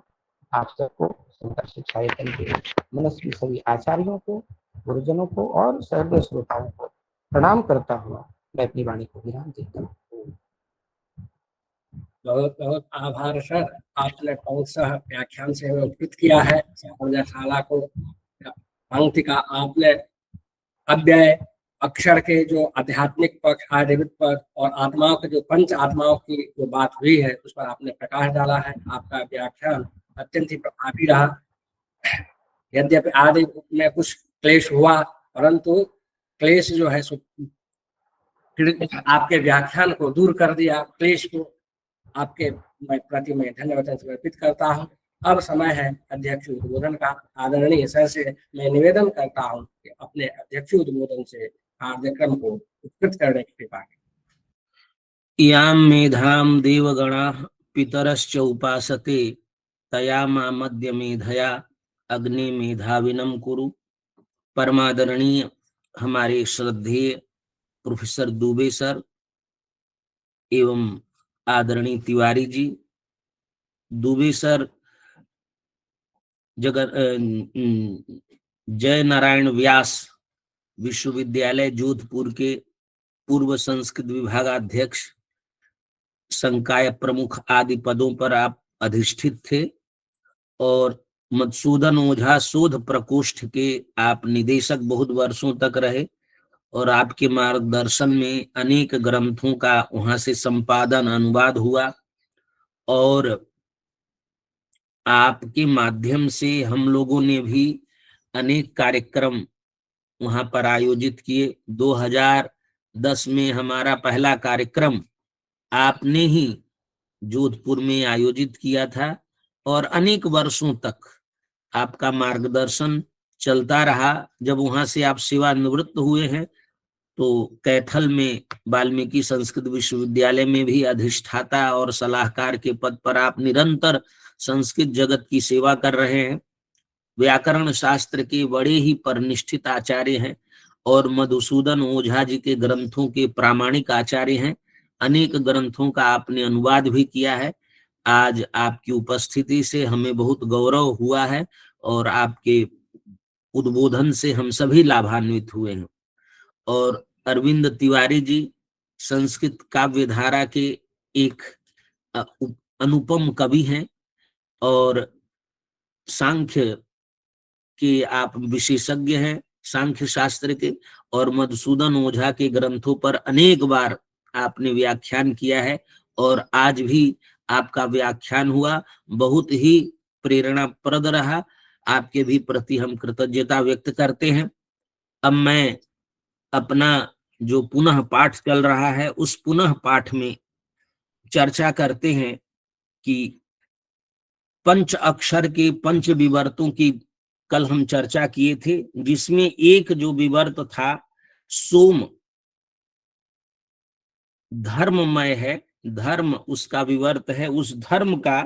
आप सबको संकर शिक्षा यतन के मनस्वी सभी आचार्यों को, गुरुजनों को और सहृदय श्रोताओं को प्रणाम करता हुआ मैं अपनी वाणी को विराम देता हूँ। बहुत बहुत आभार सर, आपने पंक्तिशः व्याख्यान से हमें उपकृत किया है। शाला को पंक्ति का आपने अव्यय अक्षर के जो आध्यात्मिक पक्ष, आदिविद पक्ष और आत्माओं के जो पंच आत्माओं की जो बात हुई है, उस पर आपने प्रकाश डाला है। आपका व्याख्यान अत्यंत ही प्रभावी रहा। यद्यपि आदि में कुछ क्लेश हुआ, परंतु क्लेश जो है आपके व्याख्यान को दूर कर दिया। क्लेश को आपके प्रति मैं धन्यवाद समर्पित करता हूँ। अब समय है अध्यक्ष उद्बोधन का। आदरणीय सर से मैं निवेदन करता हूँ कि अपने अध्यक्ष उद्बोधन से कार्यक्रम को उत्कृत करने की कृपा करें। याम मेधाम देवगणा पितरश्च उपासते तया मा मध्य मेधया अग्नि मेधाविनम कुरु। परमादरणीय हमारे श्रद्धेय प्रोफेसर दुबे सर एवं आदरणीय तिवारी जी। दुबे सर जय नारायण व्यास विश्वविद्यालय जोधपुर के पूर्व संस्कृत विभागाध्यक्ष, संकाय प्रमुख आदि पदों पर आप अधिष्ठित थे और मधुसूदन ओझा शोध प्रकोष्ठ के आप निदेशक बहुत वर्षों तक रहे और आपके मार्गदर्शन में अनेक ग्रंथों का वहां से संपादन अनुवाद हुआ और आपके माध्यम से हम लोगों ने भी अनेक कार्यक्रम वहां पर आयोजित किए। 2010 में हमारा पहला कार्यक्रम आपने ही जोधपुर में आयोजित किया था और अनेक वर्षों तक आपका मार्गदर्शन चलता रहा। जब वहां से आप सेवानिवृत्त हुए हैं तो कैथल में वाल्मीकि संस्कृत विश्वविद्यालय में भी अधिष्ठाता और सलाहकार के पद पर आप निरंतर संस्कृत जगत की सेवा कर रहे हैं। व्याकरण शास्त्र के बड़े ही परिनिष्ठित आचार्य हैं और मधुसूदन ओझा जी के ग्रंथों के प्रामाणिक आचार्य हैं। अनेक ग्रंथों का आपने अनुवाद भी किया है। आज आपकी उपस्थिति से हमें बहुत गौरव हुआ है और आपके उद्बोधन से हम सभी लाभान्वित हुए हैं। और अरविंद तिवारी जी संस्कृत काव्य धारा के एक अनुपम कवि हैं और सांख्य के आप विशेषज्ञ हैं, सांख्य शास्त्र के, और मधुसूदन ओझा के ग्रंथों पर अनेक बार आपने व्याख्यान किया है और आज भी आपका व्याख्यान हुआ, बहुत ही प्रेरणाप्रद रहा। आपके भी प्रति हम कृतज्ञता व्यक्त करते हैं। अब मैं अपना जो पुनः पाठ चल रहा है उस पुनः पाठ में चर्चा करते हैं कि पंच अक्षर के पंच विवर्तों की कल हम चर्चा किए थे, जिसमें एक जो विवर्त था सोम, धर्ममय है, धर्म उसका विवर्त है। उस धर्म का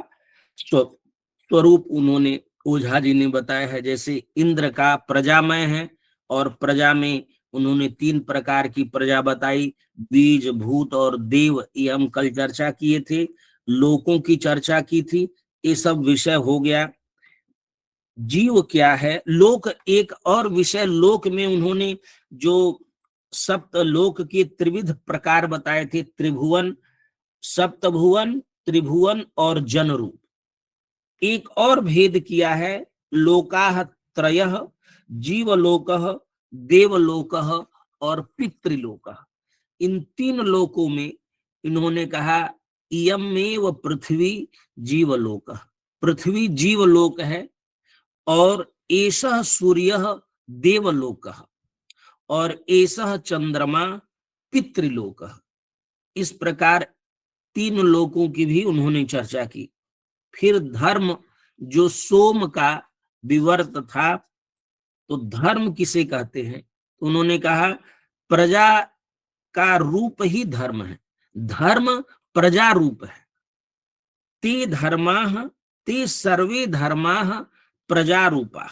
स्वरूप उन्होंने ओझा जी ने बताया है। जैसे इंद्र का प्रजामय है, और प्रजा में उन्होंने 3 प्रकार की प्रजा बताई, बीज, भूत और देव। ये हम कल चर्चा किए थे। लोकों की चर्चा की थी, ये सब विषय हो गया। जीव क्या है, लोक एक और विषय। लोक में उन्होंने जो सप्त लोक के त्रिविध प्रकार बताए थे, त्रिभुवन, सप्तभुवन, त्रिभुवन और जनरूप। एक और भेद किया है, लोकाः त्रयः, जीवलोकः, देवलोकः और पितृलोकः। इन 3 लोकों में इन्होंने कहा इयमेव पृथ्वी जीवलोकः, पृथ्वी जीवलोक है, और एषः सूर्यः देवलोकः, और एषः चंद्रमा पितृलोकः। इस प्रकार 3 लोकों की भी उन्होंने चर्चा की। फिर धर्म, जो सोम का विवर्त था, तो धर्म किसे कहते हैं, तो उन्होंने कहा प्रजा का रूप ही धर्म है, धर्म प्रजा रूप है। ते धर्माः, ते सर्वे धर्माः प्रजा रूपा।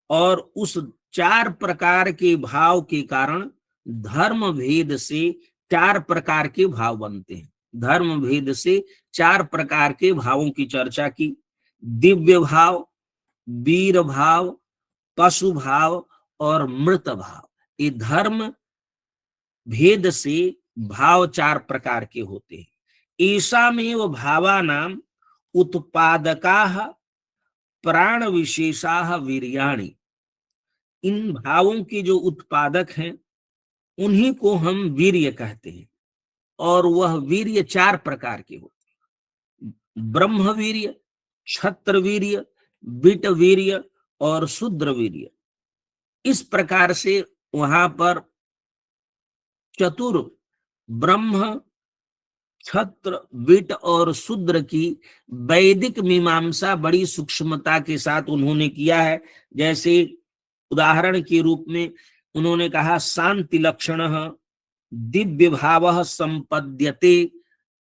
और उस 4 प्रकार के भाव के कारण धर्म भेद से 4 प्रकार के भाव बनते हैं। धर्म भेद से 4 प्रकार के भावों की चर्चा की। दिव्य भाव, वीर भाव, पशु भाव और मृत भाव। ये धर्म भेद से भाव 4 प्रकार के होते हैं। ऐसामेव भावानाम उत्पादकाः प्राण विशेषाः वीर्याणि। इन भावों के जो उत्पादक हैं उन्हीं को हम वीर्य कहते हैं, और वह वीर्य 4 प्रकार के होते हैं। ब्रह्म वीर्य, क्षत्र वीर्य, विट वीर्य और शूद्र वीर्य। इस प्रकार से वहां पर चतुर ब्रह्म, क्षत्र, विट और शूद्र की वैदिक मीमांसा बड़ी सूक्ष्मता के साथ उन्होंने किया है। जैसे उदाहरण के रूप में उन्होंने कहा शांति लक्षणः दिव्य भावः संपद्यते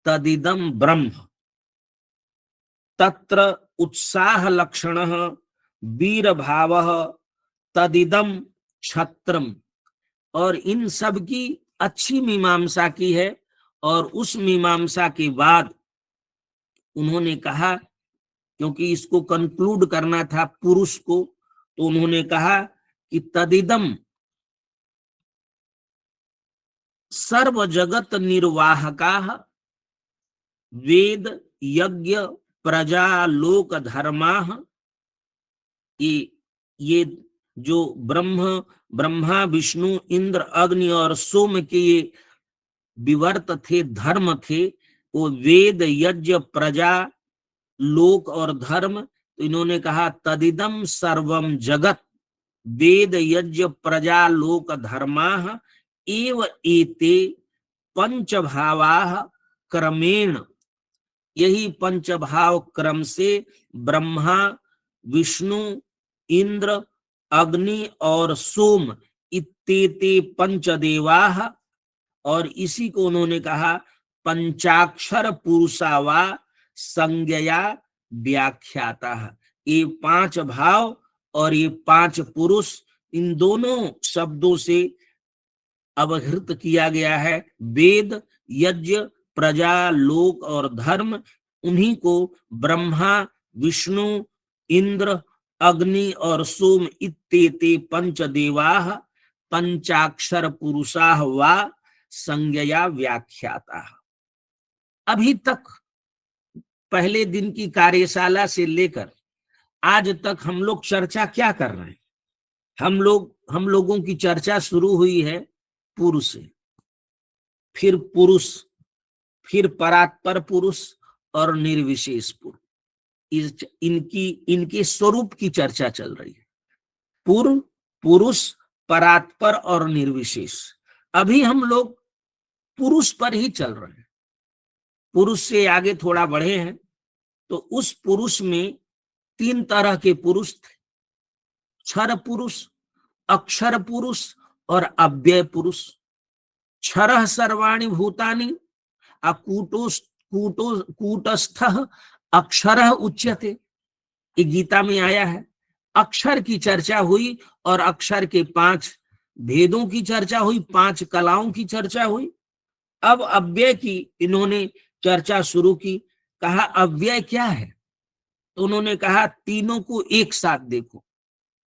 तदिदं ब्रह्म, तत्र उत्साह लक्षणः वीर भावः तदिदं क्षत्रम। और इन सब की अच्छी मीमांसा की है। और उस मीमांसा के बाद उन्होंने कहा, क्योंकि इसको कंक्लूड करना था पुरुष को, तो उन्होंने कहा कि तदिदम सर्व जगत निर्वाहकाः वेद यज्ञ प्रजा लोक धर्माः। ये जो ब्रह्मा विष्णु इंद्र अग्नि और सोम के ये विवर्त थे, धर्म थे, वो वेद यज्ञ प्रजा लोक और धर्म। तो इन्होंने कहा तदिदम सर्वम जगत वेद यज्ञ प्रजा लोक धर्माः एव एते पंच भावाः क्रमेण। यही पंच भाव क्रम से ब्रह्मा विष्णु इंद्र अग्नि और सोम इत्येते पंचदेवाः। और इसी को उन्होंने कहा पंचाक्षर पुरुषा वा संज्ञया व्याख्याता। ये 5 भाव और ये 5 पुरुष, इन दोनों शब्दों से अवहृत किया गया है। वेद यज्ञ प्रजा लोक और धर्म, उन्हीं को ब्रह्मा विष्णु इंद्र अग्नि और सोम इत्येते पंचदेवाः पंचाक्षर पुरुषाः वा संज्ञया व्याख्याता। अभी तक पहले दिन की कार्यशाला से लेकर आज तक हम लोग चर्चा क्या कर रहे हैं? हम लोगों की चर्चा शुरू हुई है पुरुष से, फिर पुरुष, फिर परात्पर पुरुष और निर्विशेष पुरुष। इनके स्वरूप की चर्चा चल रही है। पूर्व, पुरुष, परात्पर और निर्विशेष। अभी हम लोग पुरुष पर ही चल रहे हैं। पुरुष से आगे थोड़ा बढ़े हैं तो उस पुरुष में 3 तरह के पुरुष थे। क्षर पुरुष, अक्षर पुरुष और अव्यय पुरुष। क्षरः सर्वाणि भूतानि कूटस्थः अक्षरः उच्यते, ये गीता में आया है। अक्षर की चर्चा हुई और अक्षर के 5 भेदों की चर्चा हुई, 5 कलाओं की चर्चा हुई। अब अव्यय की इन्होंने चर्चा शुरू की। कहा अव्यय क्या है? तो उन्होंने कहा तीनों को एक साथ देखो।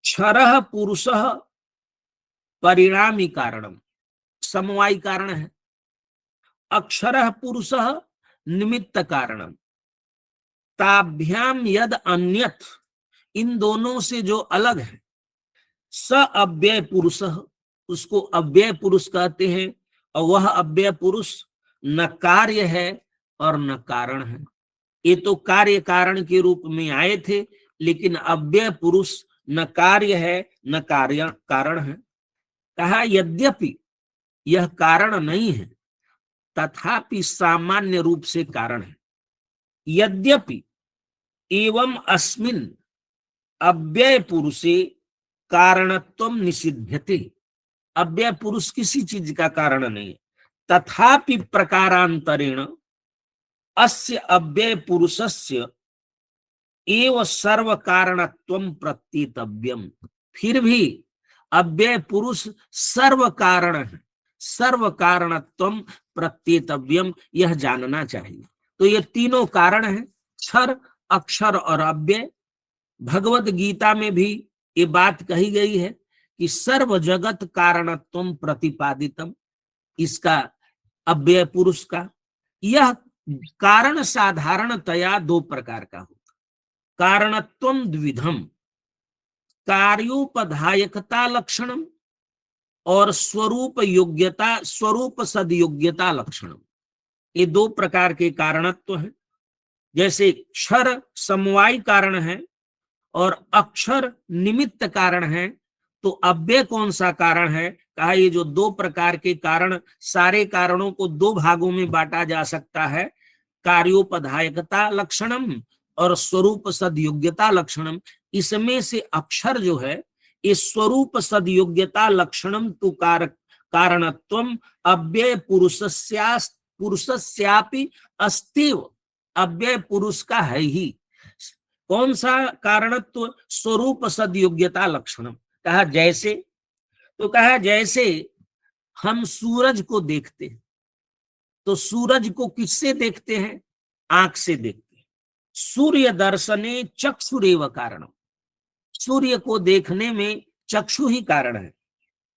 क्षरः पुरुषः परिणामी कारणम, समवायी कारण है। अक्षरः पुरुषः निमित्त कारणम। ताभ्याम यद अन्यथ, इन दोनों से जो अलग है, स अव्यय पुरुष, उसको अव्यय पुरुष कहते हैं। और वह अव्यय पुरुष न कार्य है और न कारण है। ये तो कार्य कारण के रूप में आए थे, लेकिन अव्यय पुरुष न कार्य है न कार्य कारण है। कहा यद्यपि यह कारण नहीं है, तथापि सामान्य रूप से कारण है। यद्यपि एवं अस्मिन् अव्यय पुरुषे कारणत्वम निषिध्यते, अव्यय पुरुष किसी चीज का कारण नहीं है। तथापि प्रकारांतरेण अस्य अव्यय पुरुषस्य एव सर्व कारणत्वम प्रत्येतव्यम, फिर भी अव्यय पुरुष सर्व कारण है, सर्व कारणत्वम प्रत्येतव्यम, यह जानना चाहिए। तो ये तीनों कारण हैं, क्षर, अक्षर और अव्यय। भगवत गीता में भी ये बात कही गई है कि सर्व जगत कारणत्वम प्रतिपादितम, इसका अव्यय पुरुष का। यह कारण साधारणतया 2 प्रकार का होता। कारणत्वम द्विधम, कार्योपधायकता लक्षणम और स्वरूप योग्यता, स्वरूप सदयोग्यता लक्षणम। ये 2 प्रकार के कारणत्व हैं। जैसे क्षर समवायी कारण है और अक्षर निमित्त कारण है, तो अव्यय कौन सा कारण है? कहा ये जो 2 प्रकार के कारण, सारे कारणों को 2 भागों में बांटा जा सकता है, कार्योपधायकता लक्षणम और स्वरूप सदयोग्यता लक्षणम। इसमें से अक्षर जो है, ये स्वरूप सदयोग्यता लक्षणम तो कारणत्वम अव्यय पुरुषस्यापि अस्तिव, अव्यय पुरुष का है ही। कौन सा कारणत्व? स्वरूप सदयोग्यता लक्षणम। कहा जैसे, तो कहा जैसे हम सूरज को देखते हैं, तो सूरज को किससे देखते हैं? आंख से देखते हैं। सूर्य दर्शने चक्षुरेव कारणम, सूर्य को देखने में चक्षु ही कारण है।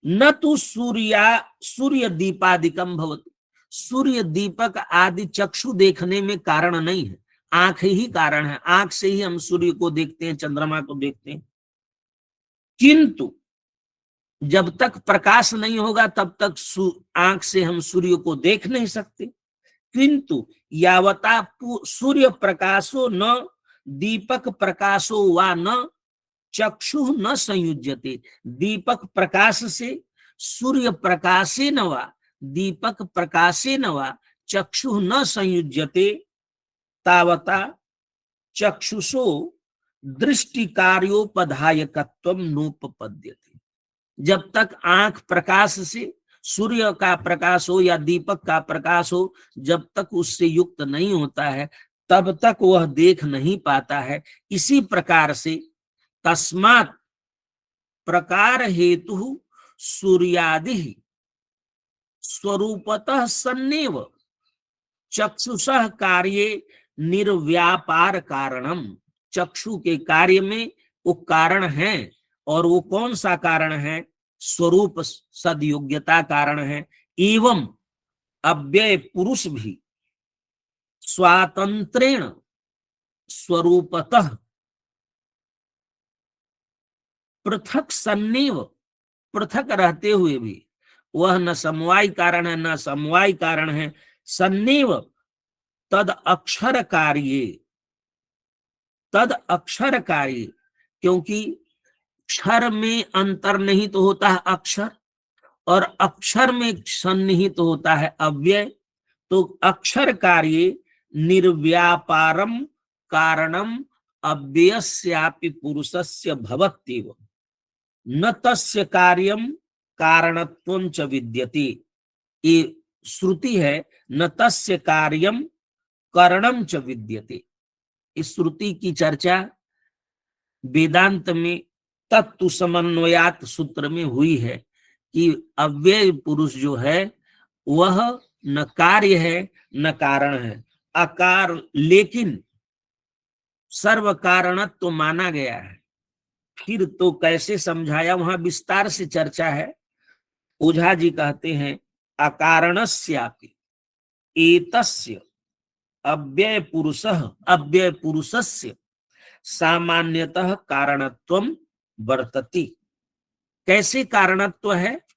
न तो सूर्य दीपादिकम भवति, सूर्य दीपक आदि चक्षु देखने में कारण नहीं है, आंख ही कारण है। आंख से ही हम सूर्य को देखते हैं, चंद्रमा को देखते हैं। किंतु जब तक प्रकाश नहीं होगा तब तक आंख से हम सूर्य को देख नहीं सकते। किंतु यावता सूर्य प्रकाशो न दीपक प्रकाशो वा न चक्षु न संयुज्यते, दीपक प्रकाश से, सूर्य प्रकाशे न वा दीपक प्रकाशे न वा चक्षु न संयुज्यते, तावता चक्षुषो दृष्टि कार्योपधायकत्वम नोपपद्यते। जब तक आंख प्रकाश से, सूर्य का प्रकाश हो या दीपक का प्रकाश हो, जब तक उससे युक्त नहीं होता है तब तक वह देख नहीं पाता है। इसी प्रकार से तस्मात् प्रकार हेतु सूर्यादि स्वरूपतः सन्नेव चक्षुषः कार्ये निर्व्यापार कारणम, चक्षु के कार्य में वो कारण है। और वो कौन सा कारण है? स्वरूप सदयोग्यता कारण है। एवं अव्यय पुरुष भी स्वातंत्रेण स्वरूपतः पृथक सन्निव, पृथक रहते हुए भी वह न समवाय कारण है न समवाय कारण है। सन्निव तद अक्षर कार्य, तद अक्षर कार्य, क्योंकि क्षर में अंतर्निहित तो होता है अक्षर, और अक्षर में सन्निहित तो होता है अव्यय। तो अक्षर कार्य निर्व्यापारम कारणम अव्ययस्यापि पुरुषस्य भवत्येव न तस्य कार्यम कारणत्वं च विद्यते। ये श्रुति है, न तस्य कार्यम करणम च विद्यते। इस श्रुति की चर्चा वेदांत में तत्व समन्वयात सूत्र में हुई है कि अव्यय पुरुष जो है वह न कार्य है न कारण है, अकार, लेकिन सर्व कारणत्व तो माना गया है। फिर तो कैसे समझाया, वहां विस्तार से चर्चा है। ओझा जी कहते हैं अकारणस्यापि एतस्य अव्यय पुरुषः अव्यय पुरुषस्य सामान्यतः कारणत्वम वर्तति। कैसे कारणत्व है?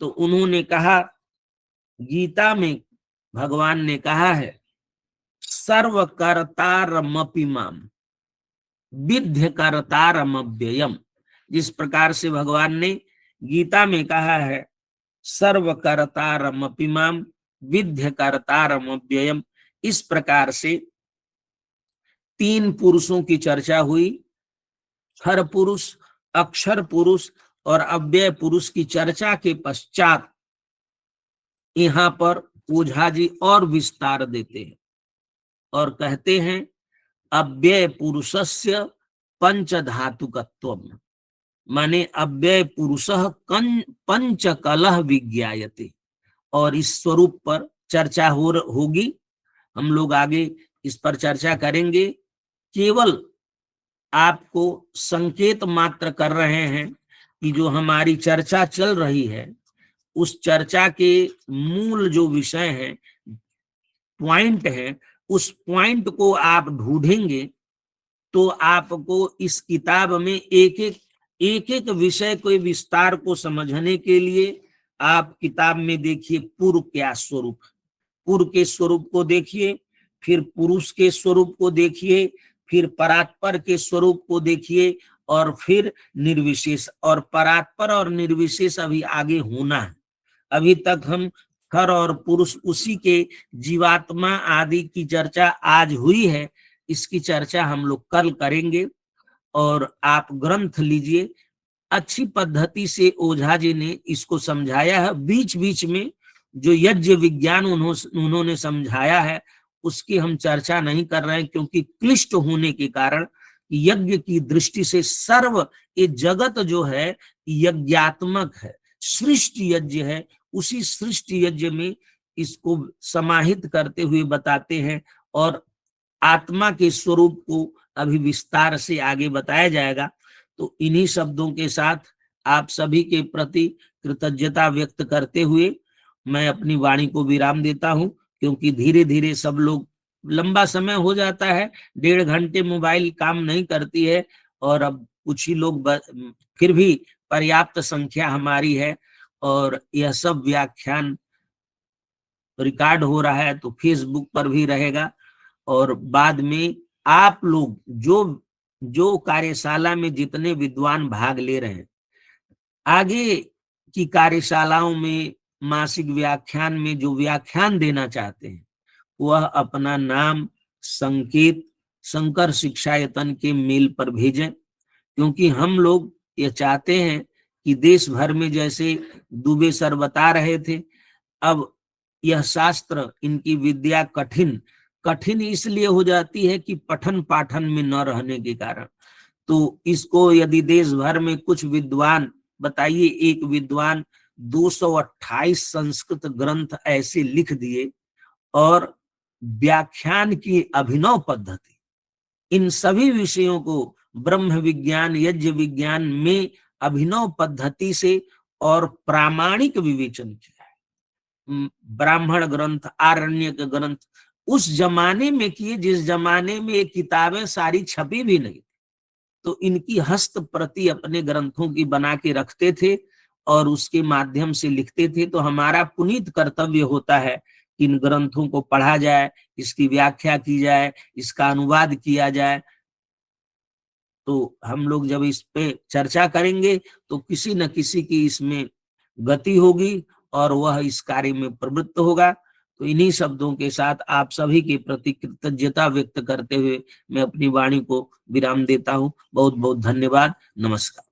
तो उन्होंने कहा, गीता में भगवान ने कहा है सर्वकर्तारमपि माम विद्य कर्तारमव्ययम। जिस प्रकार से भगवान ने गीता में कहा है सर्वकर्तारमपि माम विद्य कर्तारमव्ययम, इस प्रकार से तीन पुरुषों की चर्चा हुई। क्षर पुरुष, अक्षर पुरुष और अव्यय पुरुष की चर्चा के पश्चात यहाँ पर ओझा जी और विस्तार देते हैं और कहते हैं अव्यय पुरुषस्य पंचधातुकत्वम, माने अव्यय पुरुषः पंचकलह विज्ञायते। और इस स्वरूप पर चर्चा होगी, हम लोग आगे इस पर चर्चा करेंगे। केवल आपको संकेत मात्र कर रहे हैं कि जो हमारी चर्चा चल रही है उस चर्चा के मूल जो विषय है, पॉइंट है, उस पॉइंट को आप ढूंढेंगे तो आपको इस किताब में एक एक विषय को विस्तार को समझने के लिए आप किताब में देखिए पूर्व क्या स्वरूप, पूर्व के स्वरूप को देखिए, फिर पुरुष के स्वरूप को देखिए, फिर परात्पर के स्वरूप को देखिए, और फिर निर्विशेष। और परात्पर और निर्विशेष अभी आगे होना है। अभी तक हम खर और पुरुष उसी के जीवात्मा आदि की चर्चा आज हुई है, इसकी चर्चा हम लोग कल करेंगे। और आप ग्रंथ लीजिए, अच्छी पद्धति से ओझा जी ने इसको समझाया है। बीच बीच में जो यज्ञ विज्ञान उन्होंने समझाया है उसकी हम चर्चा नहीं कर रहे हैं, क्योंकि क्लिष्ट होने के कारण यज्ञ की दृष्टि से सर्व ये जगत जो है यज्ञात्मक है, सृष्टि यज्ञ है। उसी सृष्टि यज्ञ में इसको समाहित करते हुए बताते हैं और आत्मा के स्वरूप को अभी विस्तार से आगे बताया जाएगा। तो इन्हीं शब्दों के साथ आप सभी के प्रति कृतज्ञता व्यक्त करते हुए मैं अपनी वाणी को विराम देता हूं, क्योंकि धीरे धीरे सब लोग, लंबा समय हो जाता है, 1.5 घंटे मोबाइल काम नहीं करती है, और अब कुछ ही लोग फिर भी पर्याप्त संख्या हमारी है। और यह सब व्याख्यान रिकॉर्ड हो रहा है तो फेसबुक पर भी रहेगा, और बाद में आप लोग जो कार्यशाला में जितने विद्वान भाग ले रहे हैं, आगे की कार्यशालाओं में, मासिक व्याख्यान में जो व्याख्यान देना चाहते हैं वह अपना नाम संकेत शंकर शिक्षायतन के मेल पर भेजें, क्योंकि हम लोग ये चाहते हैं कि देश भर में, जैसे दुबे सर बता रहे थे, अब यह शास्त्र, इनकी विद्या कठिन इसलिए हो जाती है कि पठन पाठन में न रहने के कारण। तो इसको यदि देश भर में कुछ विद्वान, बताइए, एक विद्वान 228 संस्कृत ग्रंथ ऐसे लिख दिए, और व्याख्यान की अभिनव पद्धति, इन सभी विषयों को ब्रह्म विज्ञान यज्ञ विज्ञान में अभिनव पद्धति से और प्रामाणिक विवेचन किया है। ब्राह्मण ग्रंथ, आरण्यक ग्रंथ उस जमाने में किए जिस जमाने में ये किताबें सारी छपी भी नहीं। तो इनकी हस्त प्रति अपने ग्रंथों की बना के रखते थे और उसके माध्यम से लिखते थे। तो हमारा पुनीत कर्तव्य होता है कि इन ग्रंथों को पढ़ा जाए, इसकी व्याख्या की जाए, इसका अनुवाद किया जाए। तो हम लोग जब इस पे चर्चा करेंगे तो किसी न किसी की इसमें गति होगी और वह इस कार्य में प्रवृत्त होगा। तो इन्हीं शब्दों के साथ आप सभी के प्रति कृतज्ञता व्यक्त करते हुए मैं अपनी वाणी को विराम देता हूँ। बहुत बहुत धन्यवाद। नमस्कार।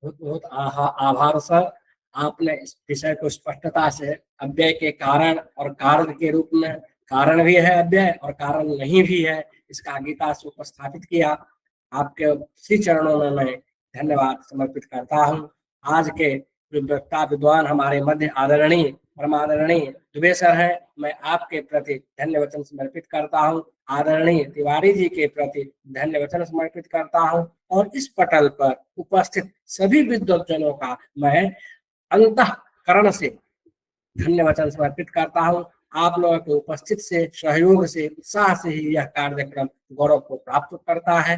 बहुत बहुत आभार सर। आपने इस विषय को स्पष्टता से अव्यय के कारण और कारण के रूप में, कारण भी है अव्यय और कारण नहीं भी है, इसका गीता से उपस्थापित किया। आपके श्री चरणों में मैं धन्यवाद समर्पित करता हूँ। आज के जो वक्ता विद्वान हमारे मध्य आदरणीय परमादरणीय दुबे सर हैं, मैं आपके प्रति धन्य वचन समर्पित करता हूँ। आदरणीय तिवारी जी के प्रति धन्य वचन समर्पित करता हूँ और इस पटल पर उपस्थित सभी विद्वज्जनों का मैं अंतःकरण से धन्य वचन समर्पित करता हूँ। आप लोगों के उपस्थित से, सहयोग से, उत्साह से ही यह कार्यक्रम गौरव को प्राप्त करता है।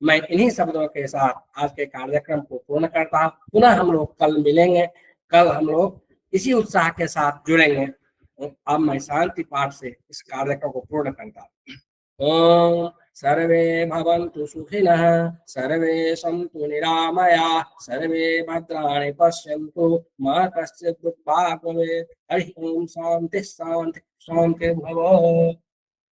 मैं इन्हीं शब्दों के साथ आज के कार्यक्रम को पूर्ण करता हूँ। पुनः हम लोग कल मिलेंगे। कल हम लोग इसी उत्साह के साथ जुड़ेंगे। अब मैं शांति पाठ से इस कार्यक्रम को पूर्ण करता हूँ। ओम सर्वे भवन्तु सुखिनः, सर्वे सन्तु निरामयाः, सर्वे भद्राणि पश्यन्तु, मा कश्चित् दुःखभाग् भवेत्। हरि ओम शांति शांति शांति भव।